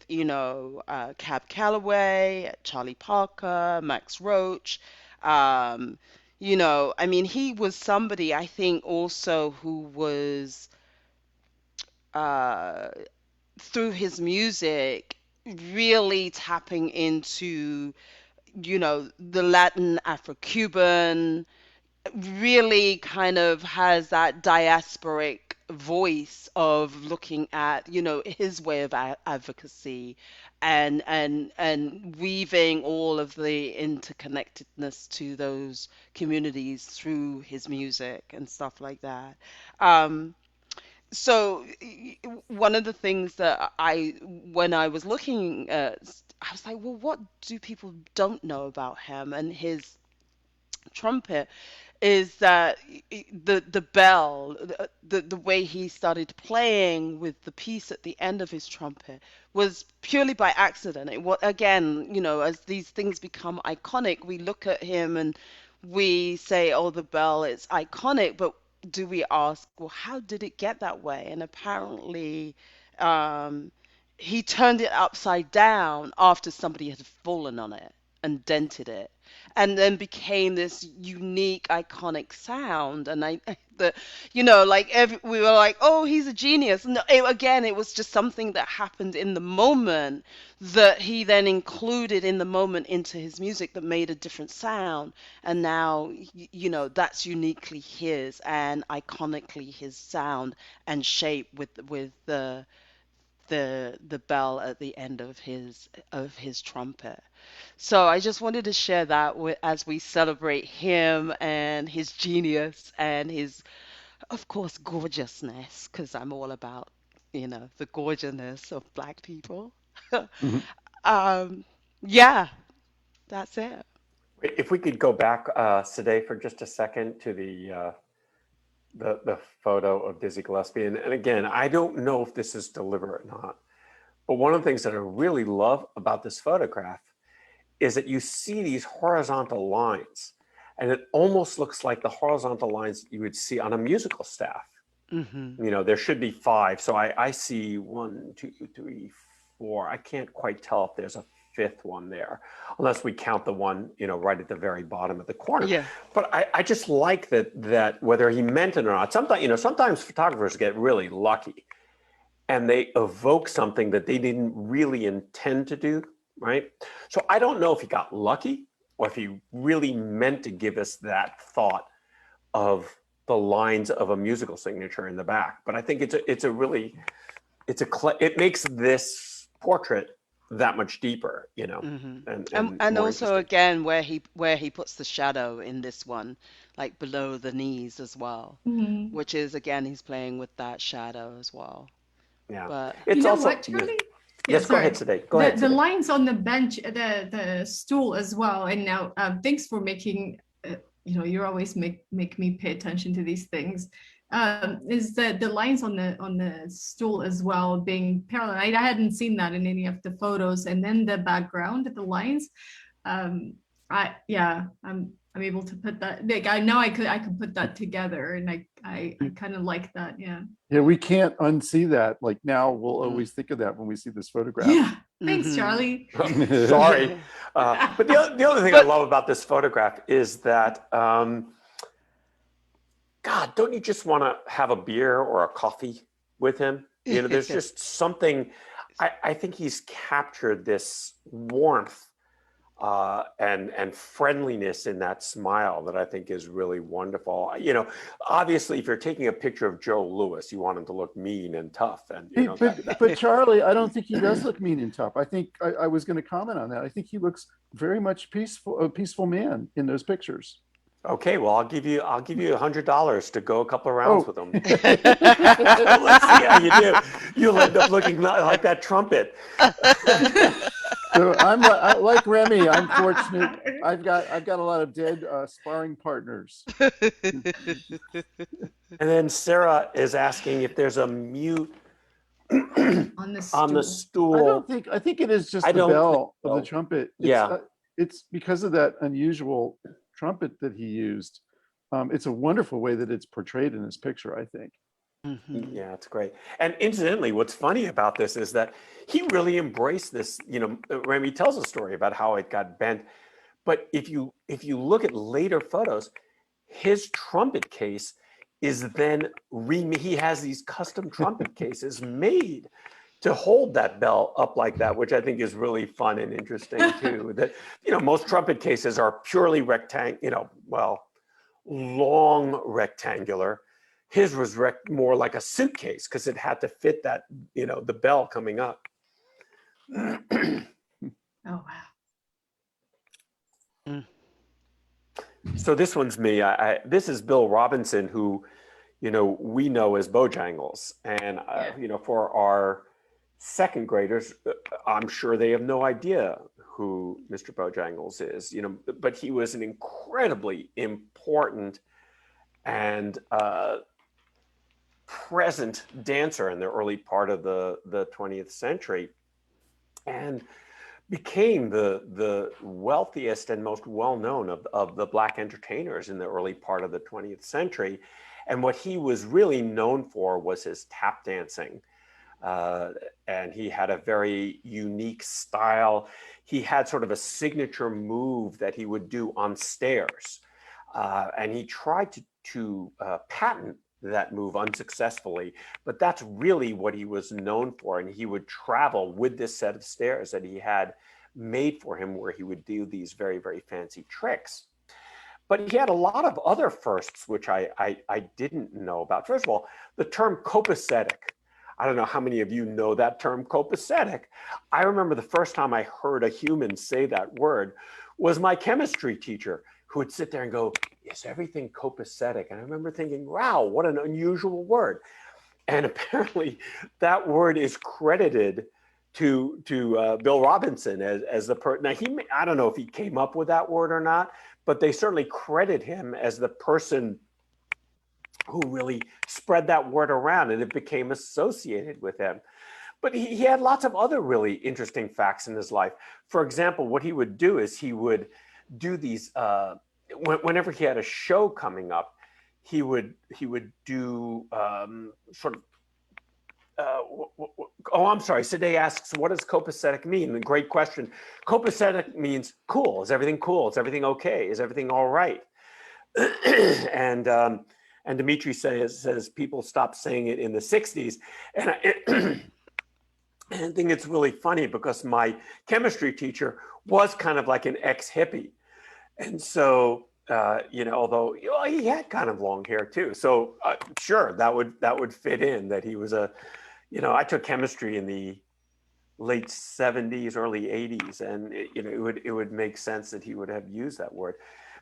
Cab Calloway, Charlie Parker, Max Roach. I mean, he was somebody I think also who was, uh, through his music, really tapping into, the Latin Afro-Cuban, really kind of has that diasporic voice of looking at his way of advocacy and weaving all of the interconnectedness to those communities through his music and stuff like that. Um so one of the things that when I was looking at, I was like, well, what do people don't know about him and his trumpet? Is that the bell, the way he started playing with the piece at the end of his trumpet was purely by accident. It was, again, as these things become iconic, we look at him and we say, oh, the bell is iconic, but do we ask, well, how did it get that way? And apparently, um, he turned it upside down after somebody had fallen on it and dented it, and then became this unique iconic sound. And the like we were like, oh, he's a genius. No, again, it was just something that happened in the moment that he then included in the moment into his music that made a different sound. And now that's uniquely his and iconically his sound and shape with the bell at the end of his trumpet. So I just wanted to share that as we celebrate him and his genius and his, of course, gorgeousness, because I'm all about, the gorgeousness of Black people. Mhm. um, yeah, that's it. If we could go back, Sade, for just a second to the photo of Dizzy Gillespie. And again, I don't know if this is deliberate or not, but one of the things that I really love about this photograph is that you see these horizontal lines, and it almost looks like the horizontal lines you would see on a musical staff. Hmm. There should be five. So I see 1, 2, 3, 4. I can't quite tell if there's a fifth one there, unless we count the one, right at the very bottom of the corner. Yeah. But I just like that whether he meant it or not, sometimes photographers get really lucky and they evoke something that they didn't really intend to do, right? So I don't know if he got lucky or if he really meant to give us that thought of the lines of a musical signature in the back. But I think it makes this portrait that much deeper, Hmm. and And more also interesting. again where he puts the shadow in this one, like below the knees as well, Mhm. which is again he's playing with that shadow as well. Yeah. But You It's know also, what, Charlie? Yeah, yes, go ahead, sorry. Sade. Go ahead, The Sade. lines on the bench, the stool as well. And now, thanks for making. You're always make me pay attention to these things. is the lines on the stool as well being parallel. I hadn't seen that in any of the photos, and then the background, the lines. I'm able to put that. Like, I know I could put that together, and I kind of like that. Yeah. Yeah, we can't unsee that. Like now, we'll always think of that when we see this photograph. Yeah. Thanks, Mhm. Charlie. Sorry. But the other thing I love about this photograph is that, God, don't you just want to have a beer or a coffee with him? You know, there's just something, I think he's captured this warmth and friendliness in that smile that I think is really wonderful. You know, obviously, if you're taking a picture of Joe Louis, you want him to look mean and tough, and you know. But Charlie, I don't think he does look mean and tough. I think I was going to comment on that. I think he looks very much a peaceful man in those pictures. Okay, well, I'll give you $100 to go a couple of rounds with him. Let's see how you do. You'll end up looking like that trumpet. So like Remy. I'm fortunate. I've got a lot of dead sparring partners. And then Sarah is asking if there's a mute On the stool. on the stool. I think it is just I the don't bell think of so. the trumpet. Yeah. It's because of that unusual trumpet that he used. It's a wonderful way that it's portrayed in this picture, I think. Mhm. Yeah, it's great. And incidentally, what's funny about this is that he really embraced this. You know, Remy tells a story about how it got bent. But if you look at later photos, his trumpet case is then he has these custom trumpet cases made to hold that bell up like that, which I think is really fun and interesting too. That, you know, most trumpet cases are purely long rectangular. His was more like a suitcase because it had to fit that, you know, the bell coming up. Oh wow. So this one's me. This is Bill Robinson, who, you know, we know as Bojangles, and you know, for our second graders, I'm sure they have no idea who Mr. Bojangles is. You know, but he was an incredibly important and present dancer in the early part of the 20th century, and became the wealthiest and most well-known of the Black entertainers in the early part of the 20th century. And what he was really known for was his tap dancing. And he had a very unique style. He had sort of a signature move that he would do on stairs. And he tried to patent that move unsuccessfully, but that's really what he was known for. And he would travel with this set of stairs that he had made for him, where he would do these very, very fancy tricks. But he had a lot of other firsts, which I didn't know about. First of all, the term copacetic. I don't know how many of you know that term copacetic. I remember the first time I heard a human say that word was my chemistry teacher, who would sit there and go, "Is everything copacetic?" And I remember thinking, wow, what an unusual word. And apparently that word is credited to Bill Robinson as the person. Now, I don't know if he came up with that word or not, but they certainly credit him as the person who really spread that word around, and it became associated with him. But he had lots of other really interesting facts in his life. For example, what he would do is he would do these, whenever he had a show coming up, he would do sort of, oh, I'm sorry. Sade asks, what does copacetic mean? Great question. Copacetic means cool. Is everything cool? Is everything okay? Is everything all right? And Dimitri says people stopped saying it in the 60s. And I think it's really funny because my chemistry teacher was kind of like an ex-hippie. And so, you know, although he had kind of long hair too. So sure, that would fit in, that he was you know, I took chemistry in the late 70s, early 80s, and it would make sense that he would have used that word.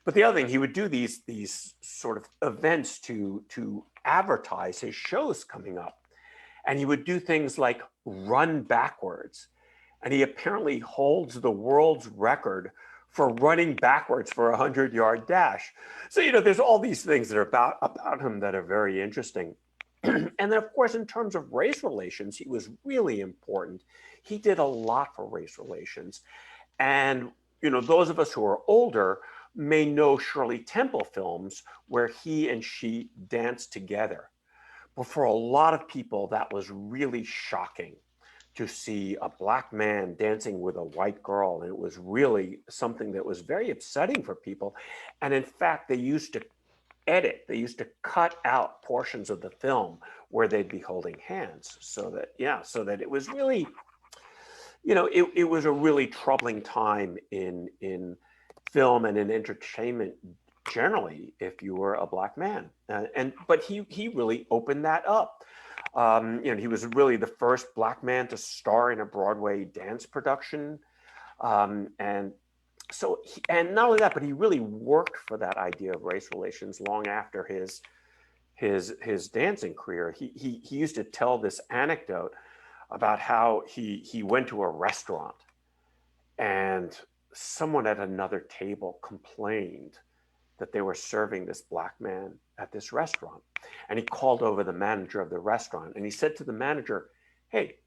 But the other thing, he would do these sort of events to advertise his shows coming up. And he would do things like run backwards. And he apparently holds the world's record for running backwards for a 100-yard dash. So, there's all these things that are about him that are very interesting. And then, of course, in terms of race relations, he was really important. He did a lot for race relations. And, those of us who are older may know Shirley Temple films where he and she danced together. But for a lot of people, that was really shocking to see a Black man dancing with a white girl. And it was really something that was very upsetting for people. And in fact, they used to cut out portions of the film where they'd be holding hands so that it was really, it was a really troubling time in film and in entertainment generally, if you were a Black man. But he really opened that up. He was really the first Black man to star in a Broadway dance production. And not only that, but he really worked for that idea of race relations long after his dancing career. He used to tell this anecdote about how he went to a restaurant and someone at another table complained that they were serving this Black man at this restaurant. And he called over the manager of the restaurant and he said to the manager, "Hey,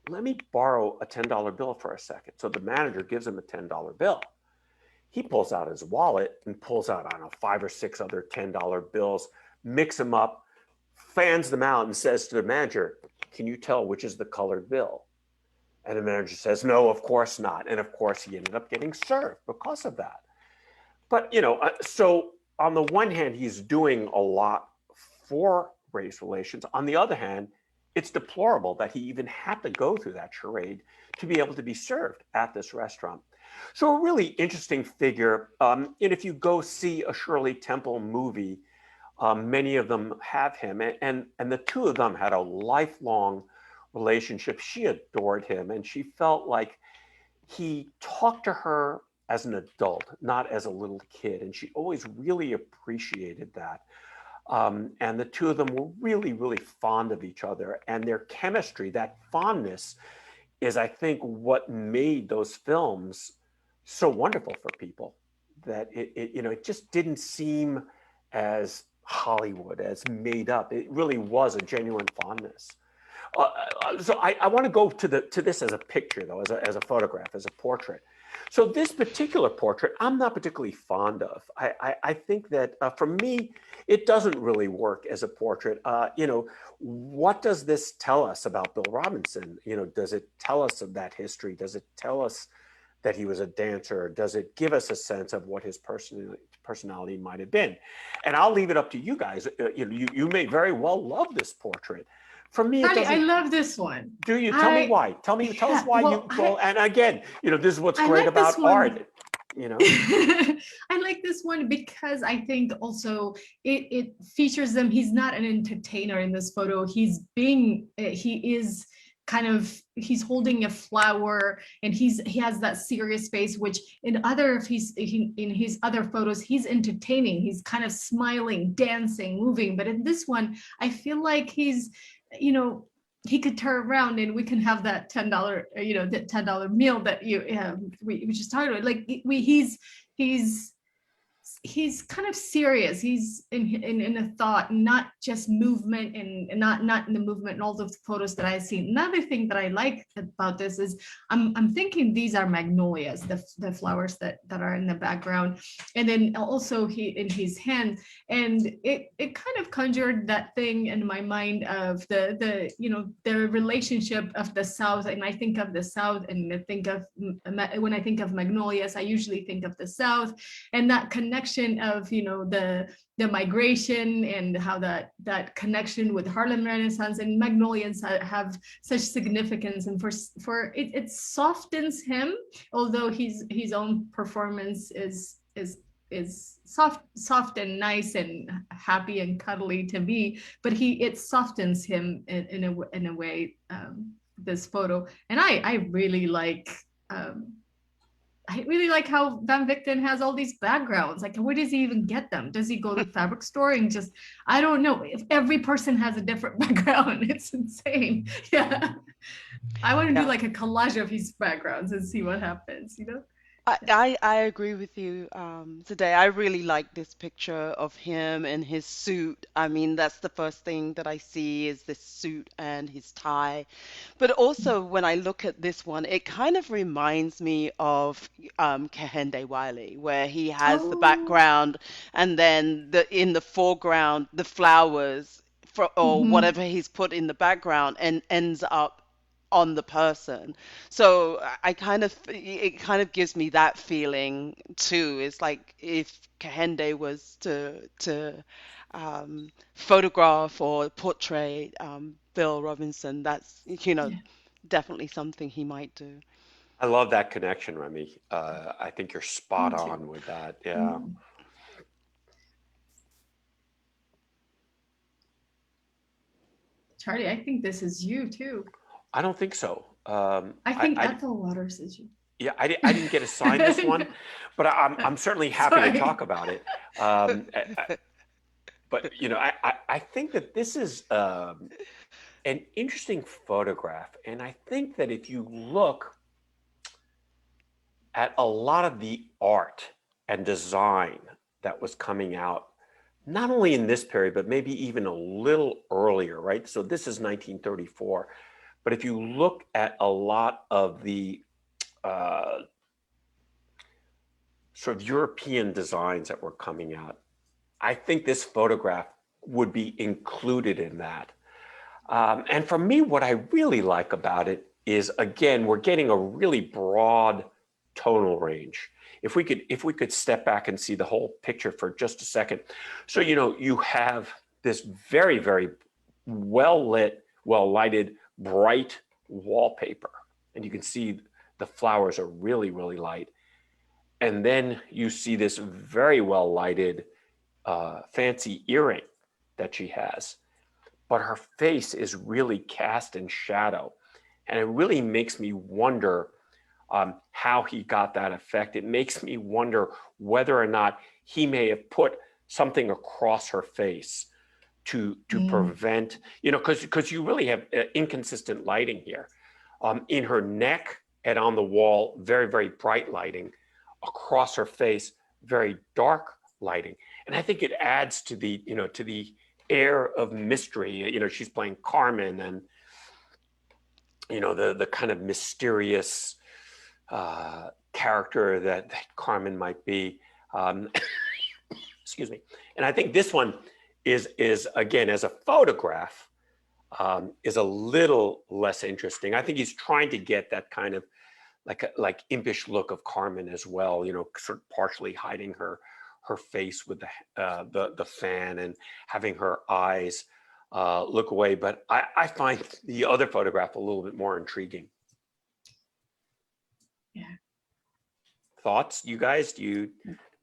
let me borrow a $10 bill for a second." So the manager gives him a $10 bill. He pulls out his wallet and pulls out, I don't know, 5 or 6 other $10 bills, mix them up, fans them out and says to the manager, "Can you tell which is the colored bill?" And the manager says, "No, of course not." And of course, he ended up getting served because of that. But, so on the one hand, he's doing a lot for race relations. On the other hand, it's deplorable that he even had to go through that charade to be able to be served at this restaurant. So a really interesting figure. And if you go see a Shirley Temple movie, many of them have him. And the two of them had a lifelong relationship. She adored him and she felt like he talked to her as an adult, not as a little kid. And she always really appreciated that. And the two of them were really, really fond of each other. And their chemistry, that fondness, is, I think, what made those films so wonderful for people. That it just didn't seem as Hollywood, as made up. It really was a genuine fondness. So I want to go to this as a picture, though, as a photograph, as a portrait. So this particular portrait, I'm not particularly fond of. I think that for me, it doesn't really work as a portrait. What does this tell us about Bill Robinson? Does it tell us of that history? Does it tell us that he was a dancer? Does it give us a sense of what his personality might have been? And I'll leave it up to you guys. You may very well love this portrait. For me, I love this one. Do you? Tell me why. Tell us why you go. And again, this is what's great about art. I like this one because I think also it features him. He's not an entertainer in this photo. He's holding a flower and he has that serious face, which in his other photos, he's entertaining. He's kind of smiling, dancing, moving. But in this one, I feel like he's, he could turn around and we can have that $10, that $10 meal that we just talked about. Like he's kind of serious. He's in a thought, not just movement and not in the movement and all the photos that I've seen. Another thing that I like about this is I'm thinking these are magnolias, the flowers that are in the background. And then also in his hand, and it kind of conjured that thing in my mind of the relationship of the South. And I think of the South and when I think of magnolias, I usually think of the South and that connection of the migration and how that connection with Harlem Renaissance and magnolias have such significance, and for it softens him, although his own performance is soft and nice and happy and cuddly to be, but it softens him in a way, this photo. And I really like how Van Victen has all these backgrounds. Like, where does he even get them? Does he go to the fabric store and just, I don't know. If every person has a different background, it's insane. Yeah. I want to do like a collage of his backgrounds and see what happens, I agree with you today. I really like this picture of him in his suit. I mean, that's the first thing that I see is this suit and his tie. But also, when I look at this one, it kind of reminds me of Kehinde Wiley, where he has the Oh. background and then in the foreground, the flowers or Mhm. whatever he's put in the background and ends up on the person. So I kind of it kind of gives me that feeling too. It's like if Kehinde was to photograph or portray Bill Robinson, that's Yeah. definitely something he might do. I love that connection, Remy. I think you're spot Me too. on with that. Yeah. Mhm. Charlie, I think this is you too. I don't think so. I think Ethel Waters is you. Yeah, I didn't get assigned this one, but I'm certainly happy to talk Sorry. about it. But I think that this is an interesting photograph, and I think that if you look at a lot of the art and design that was coming out, not only in this period, but maybe even a little earlier, right? So this is 1934. But if you look at a lot of the uh, sort of European designs that were coming out, I think this photograph would be included in that. And for me, what I really like about it is, again, we're getting a really broad tonal range. If we could step back and see the whole picture for just a second. So, you have this very, very well lit, well lighted, bright wallpaper. And you can see the flowers are really, really light. And then you see this very well lighted, fancy earring that she has. But her face is really cast in shadow. And it really makes me wonder how he got that effect. It makes me wonder whether or not he may have put something across her face to Mm. prevent, because you really have inconsistent lighting here. In her neck and on the wall, very, very bright lighting. Across her face, very dark lighting. And I think it adds to the air of mystery. She's playing Carmen, and the kind of mysterious character that Carmen might be. Um, excuse me. And I think this one is again, as a photograph, is a little less interesting. I think he's trying to get that kind of like impish look of Carmen as well. Sort of partially hiding her face with the fan and having her eyes look away. But I find the other photograph a little bit more intriguing. Yeah. Thoughts, you guys? Do you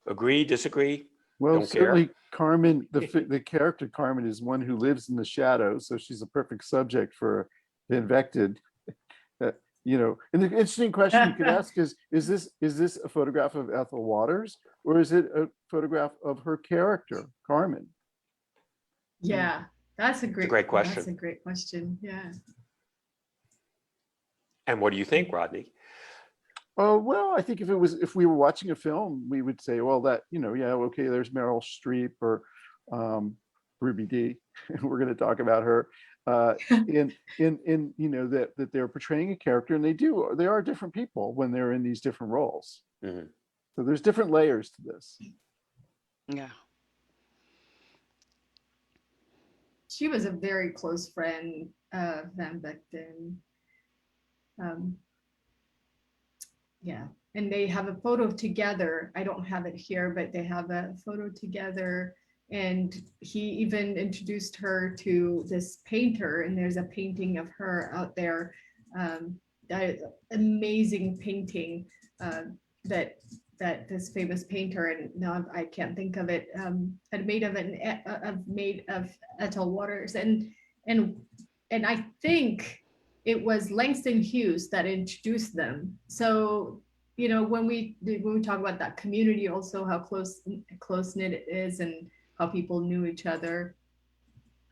agree, disagree? Well, Don't care? certainly Carmen, the character Carmen is one who lives in the shadows, so she's a perfect subject for Vinvected. And the interesting question you could ask is this a photograph of Ethel Waters, or is it a photograph of her character, Carmen? Yeah, that's a It's a great. great That's a question. great question. Yeah. And what do you think, Rodney? Oh, well, I think if we were watching a film, we would say, well, that, yeah, okay, there's Meryl Streep or Ruby Dee. We're going to talk about her. In that they're portraying a character, and they are different people when they're in these different roles. Mhm. So there's different layers to this. Yeah. She was a very close friend of Van Vechten. Yeah, and they have a photo together. I don't have it here, but they have a photo together. And he even introduced her to this painter, and there's a painting of her out there. That amazing painting that this famous painter, and now I can't think of it, had made of Ethel Waters, and I think it was Langston Hughes that introduced them. So when we talk about that community, also how close knit it is, and how people knew each other.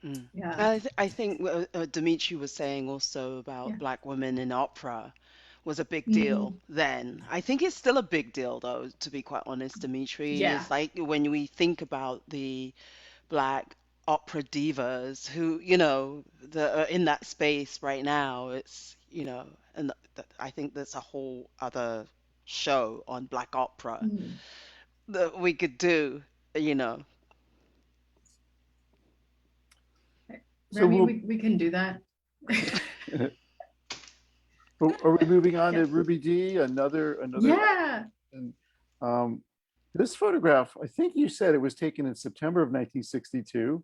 Mm. Yeah. I think Dimitri was saying also about Yeah. black women in opera, was a big Mm, deal then. I think it's still a big deal, though, to be quite honest, Dimitri. yeah. It's like when we think about the black opera divas who, that are in that space right now, and I think there's a whole other show on black opera Mm. that we could do, you know. So Remy, we'll, we can do that. are we moving on Yeah. to Ruby D? Another, Yeah. and um, this photograph, I think you said it was taken in September of 1962,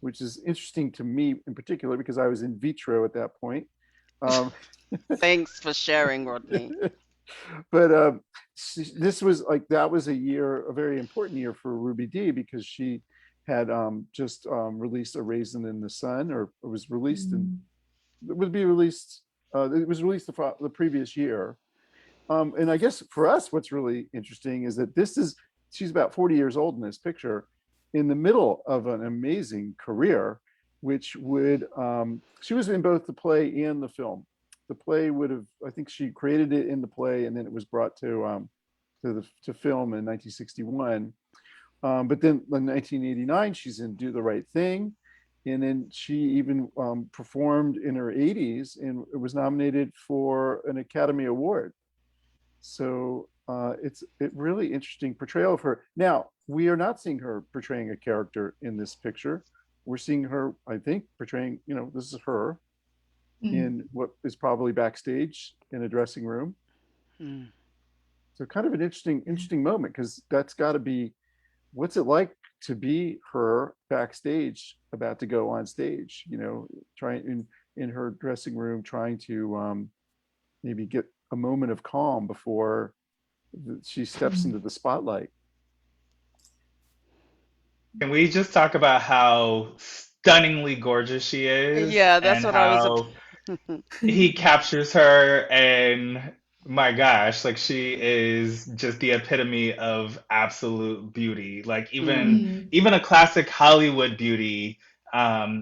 which is interesting to me in particular because I was in vitro at that point. Um, Thanks for sharing, Rodney. but this was like that was a very important year for Ruby Dee because she had just released A Raisin in the Sun, or it was released in Mm. it would be released. It was released the previous year, and I guess for us, what's really interesting is that she's about 40 years old in this picture, in the middle of an amazing career, which would she was in both the play and the film. The play would have, I think she created it in the play, and then it was brought to film in 1961. But then in 1989, she's in Do the Right Thing. And then she even performed in her 80s and was nominated for an Academy Award. So it's a really interesting portrayal of her. Now, we are not seeing her portraying a character in this picture. We're seeing her, I think, portraying, this is her Mm. in what is probably backstage in a dressing room. Hmm. So kind of an interesting moment, because that's got to be, what's it like to be her backstage about to go on stage, trying in her dressing room, trying to maybe get a moment of calm before she steps into the spotlight. Can we just talk about how stunningly gorgeous she is Yeah, that's and what I was. how he captures her, and my gosh, like she is just the epitome of absolute beauty. Like even Mm. even a classic Hollywood beauty,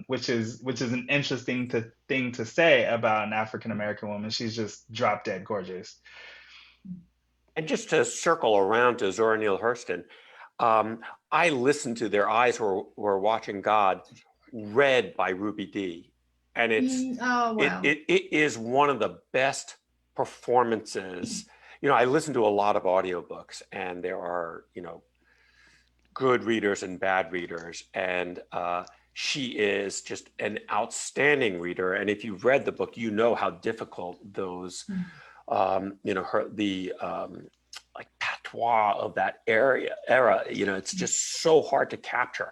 which is an interesting thing to say about an African American woman. She's just drop dead gorgeous. And just to circle around to Zora Neale Hurston, um, I listened to Their Eyes Were Watching God, read by Ruby Dee. And Mm. Oh, wow. it is one of the best performances. I listen to a lot of audiobooks, and there are, good readers and bad readers. And she is just an outstanding reader. And if you've read the book, you know how difficult those like patois of that era, it's just so hard to capture,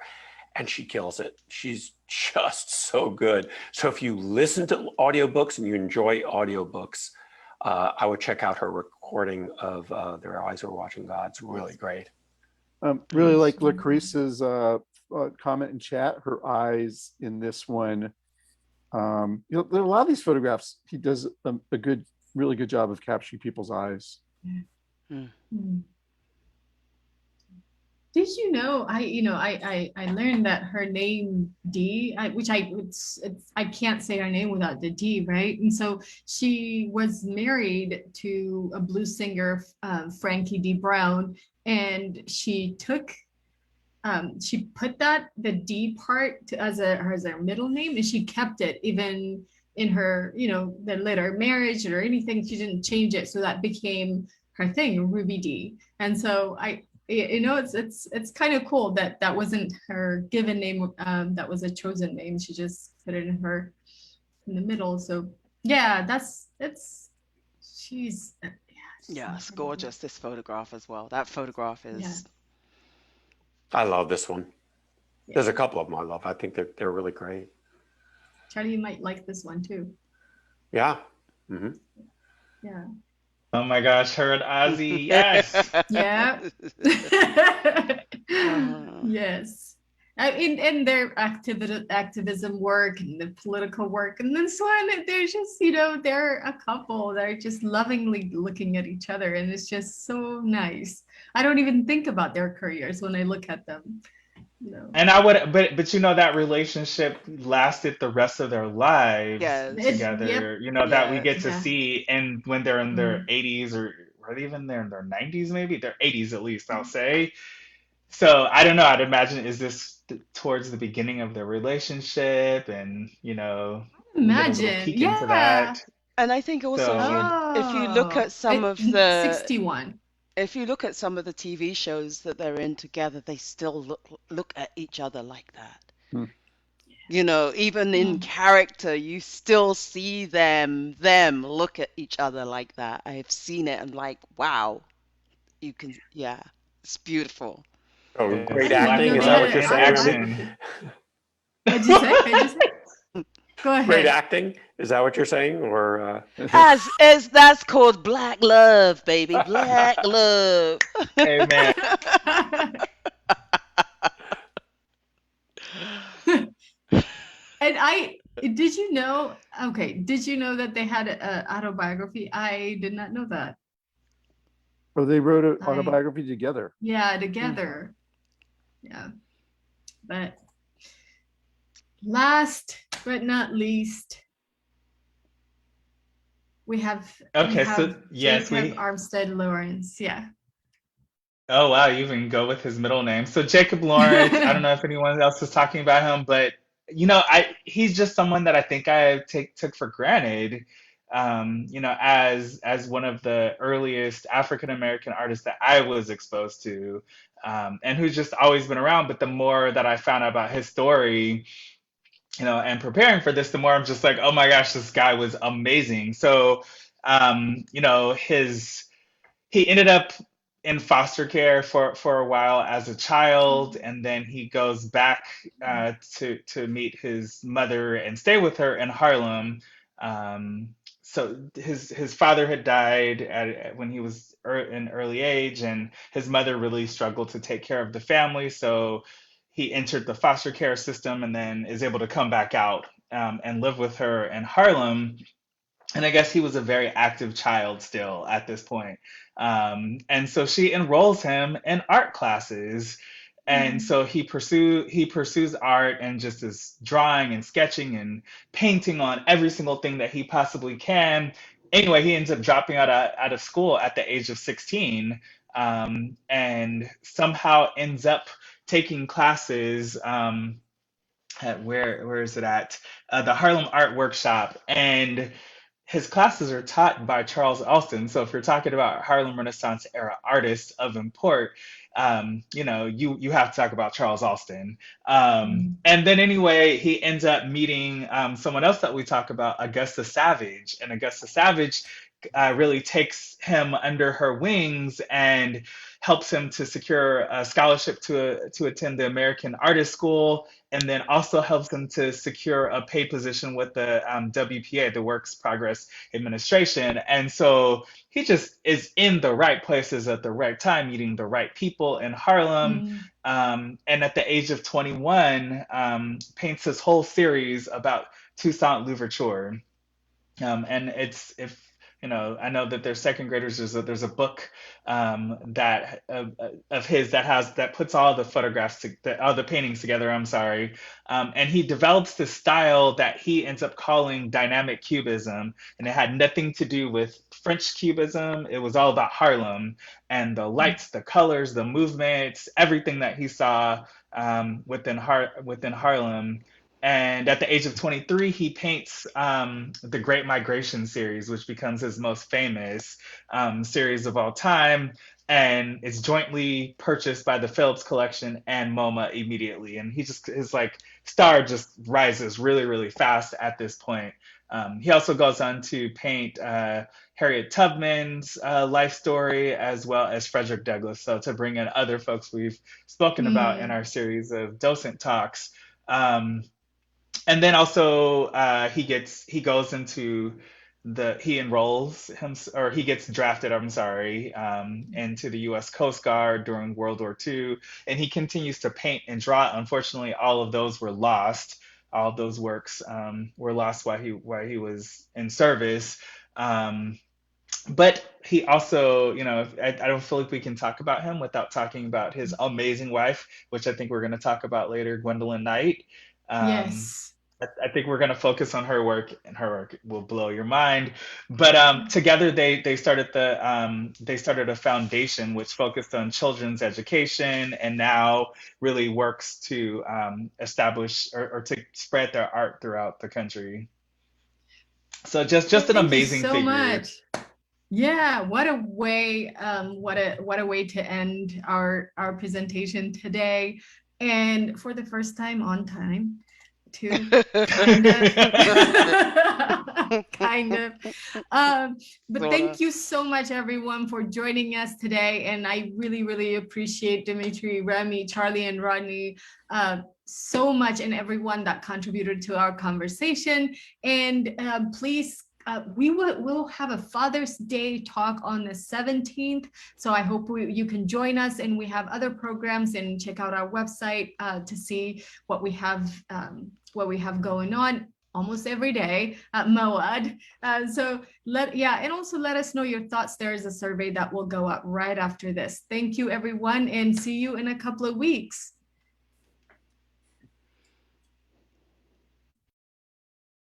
and she kills it. She's just so good. So if you listen to audiobooks and you enjoy audiobooks, I would check out her recording of Their Eyes Were Watching God. It's really great. Really like Lucrece's comment in chat, her eyes in this one. There are a lot of these photographs, he does a really good job of capturing people's eyes. Hmm. Mm. Did you know? I learned that her name D, I can't say her name without the D, right? And so she was married to a blues singer, Frankie D. Brown, and she put the D part as her middle name, and she kept it even in her, the later marriage or anything. She didn't change it, so that became her thing, Ruby D. And so it's kind of cool that that wasn't her given name. That was a chosen name. She just put it in the middle. So yeah, she's Yeah, it's gorgeous, this photograph as well. That photograph is. Yeah. I love this one. There's a couple of them I love. I think they're really great. Charlie, you might like this one too. Yeah. Mm-hmm. Yeah. Oh my gosh, her and Ozzy, yes. Yeah. Uh, Yes. In their activism work and the political work, and this one, they're just, they're a couple. They're just lovingly looking at each other, and it's just so nice. I don't even think about their careers when I look at them. No. And I would, but you know, that relationship lasted the rest of their lives Yes. Yep. together, you know, that we get Yes. to Yeah. see. And when they're in their Mm. 80s, or even they're in their 90s, maybe their 80s at least, I'll say. So I don't know. I'd imagine, is this towards the beginning of their relationship? And, you know, we get a little Imagine. peek into Yeah. that. And I think also So, if you look Oh, at some of the 61. if you look at some of the TV shows that they're in together, they still look at each other like that. Hmm. You know, even in Mm. character, you still see them look at each other like that. I have seen it and like, wow, you can, yeah, it's beautiful. Oh, I great it's didn't even acting. know Is they that had what you're an in saying, Remy? action. autobiography. What'd you say? What'd you say? Go Great ahead. acting. Is that what you're saying? Or As that's called black love, baby, black love. Amen. And did you know, okay, did you know that they had an autobiography? I did not know that. Or they wrote an I, autobiography together. yeah, Hmm. together. Yeah. But last but not least, we Okay, so have yes, Jacob we. Armstead Lawrence. Yeah. Oh wow, you even go with his middle name. So Jacob Lawrence, I don't know if anyone else was talking about him, but you know, I he's just someone that I think I took for granted, you know, as one of the earliest African American artists that I was exposed to, and who's just always been around. But the more that I found out about his story, you know, and preparing for this, the more I'm just like, oh my gosh, this guy was amazing. So, you know, his he ended up in foster care for a while as a child, and then he goes back to meet his mother and stay with her in Harlem. Um, so his father had died when he was in early age, and his mother really struggled to take care of the family. So he entered the foster care system, and then is able to come back out and live with her in Harlem. And I guess he was a very active child still at this point. And so she enrolls him in art classes. And Mm. so he pursues art, and just is drawing and sketching and painting on every single thing that he possibly can. Anyway, he ends up dropping out of school at the age of 16, and somehow ends up taking classes at where is it at, the Harlem Art Workshop. And his classes are taught by Charles Alston. So if you're talking about Harlem Renaissance era artists of import, you know, you have to talk about Charles Alston. Mm. And then anyway, he ends up meeting someone else that we talk about, Augusta Savage, and Augusta Savage really takes him under her wings and helps him to secure a scholarship to attend the American Artist School, and then also helps him to secure a paid position with the WPA, the Works Progress Administration. And so he just is in the right places at the right time, meeting the right people in Harlem. Mm. And at the age of 21, paints his whole series about Toussaint Louverture. And it's, if you know, I know that there's second graders. There's a book that of his that has that puts all the photographs all the paintings together. I'm sorry, and he develops this style that he ends up calling dynamic cubism, and it had nothing to do with French cubism. It was all about Harlem and the lights, the colors, the movements, everything that he saw within Harlem. And at the age of 23, he paints the Great Migration series, which becomes his most famous series of all time. And it's jointly purchased by the Phillips Collection and MoMA immediately. And he just, his like star just rises really, really fast at this point. He also goes on to paint Harriet Tubman's life story, as well as Frederick Douglass. So to bring in other folks we've spoken about in Mm. our series of docent talks. Um, and then also he goes into he enrolls him, or he gets drafted, I'm sorry, into the U.S. Coast Guard during World War II, and he continues to paint and draw. Unfortunately, all of those were lost. All of those works were lost while he was in service. Um, but he also, I don't feel like we can talk about him without talking about his amazing wife, which I think we're going to talk about later, Gwendolyn Knight. Um, Yes. I think we're going to focus on her work, and her work will blow your mind. But together, they started a foundation which focused on children's education, and now really works to establish or to spread their art throughout the country. So Well, just an thank you amazing so figure. much. Yeah, what a way, what a way to end our presentation today. And for the first time on time, too, kind of. Kind of. But Zora. thank you so much, everyone, for joining us today. And I really, really appreciate Dimitri, Remy, Charlie, and Rodney so much, and everyone that contributed to our conversation. And please, we'll have a Father's Day talk on the 17th. So I hope you can join us, and we have other programs, and check out our website to see what we have going on almost every day at MOAD. And also let us know your thoughts. There is a survey that will go up right after this. Thank you, everyone, and see you in a couple of weeks.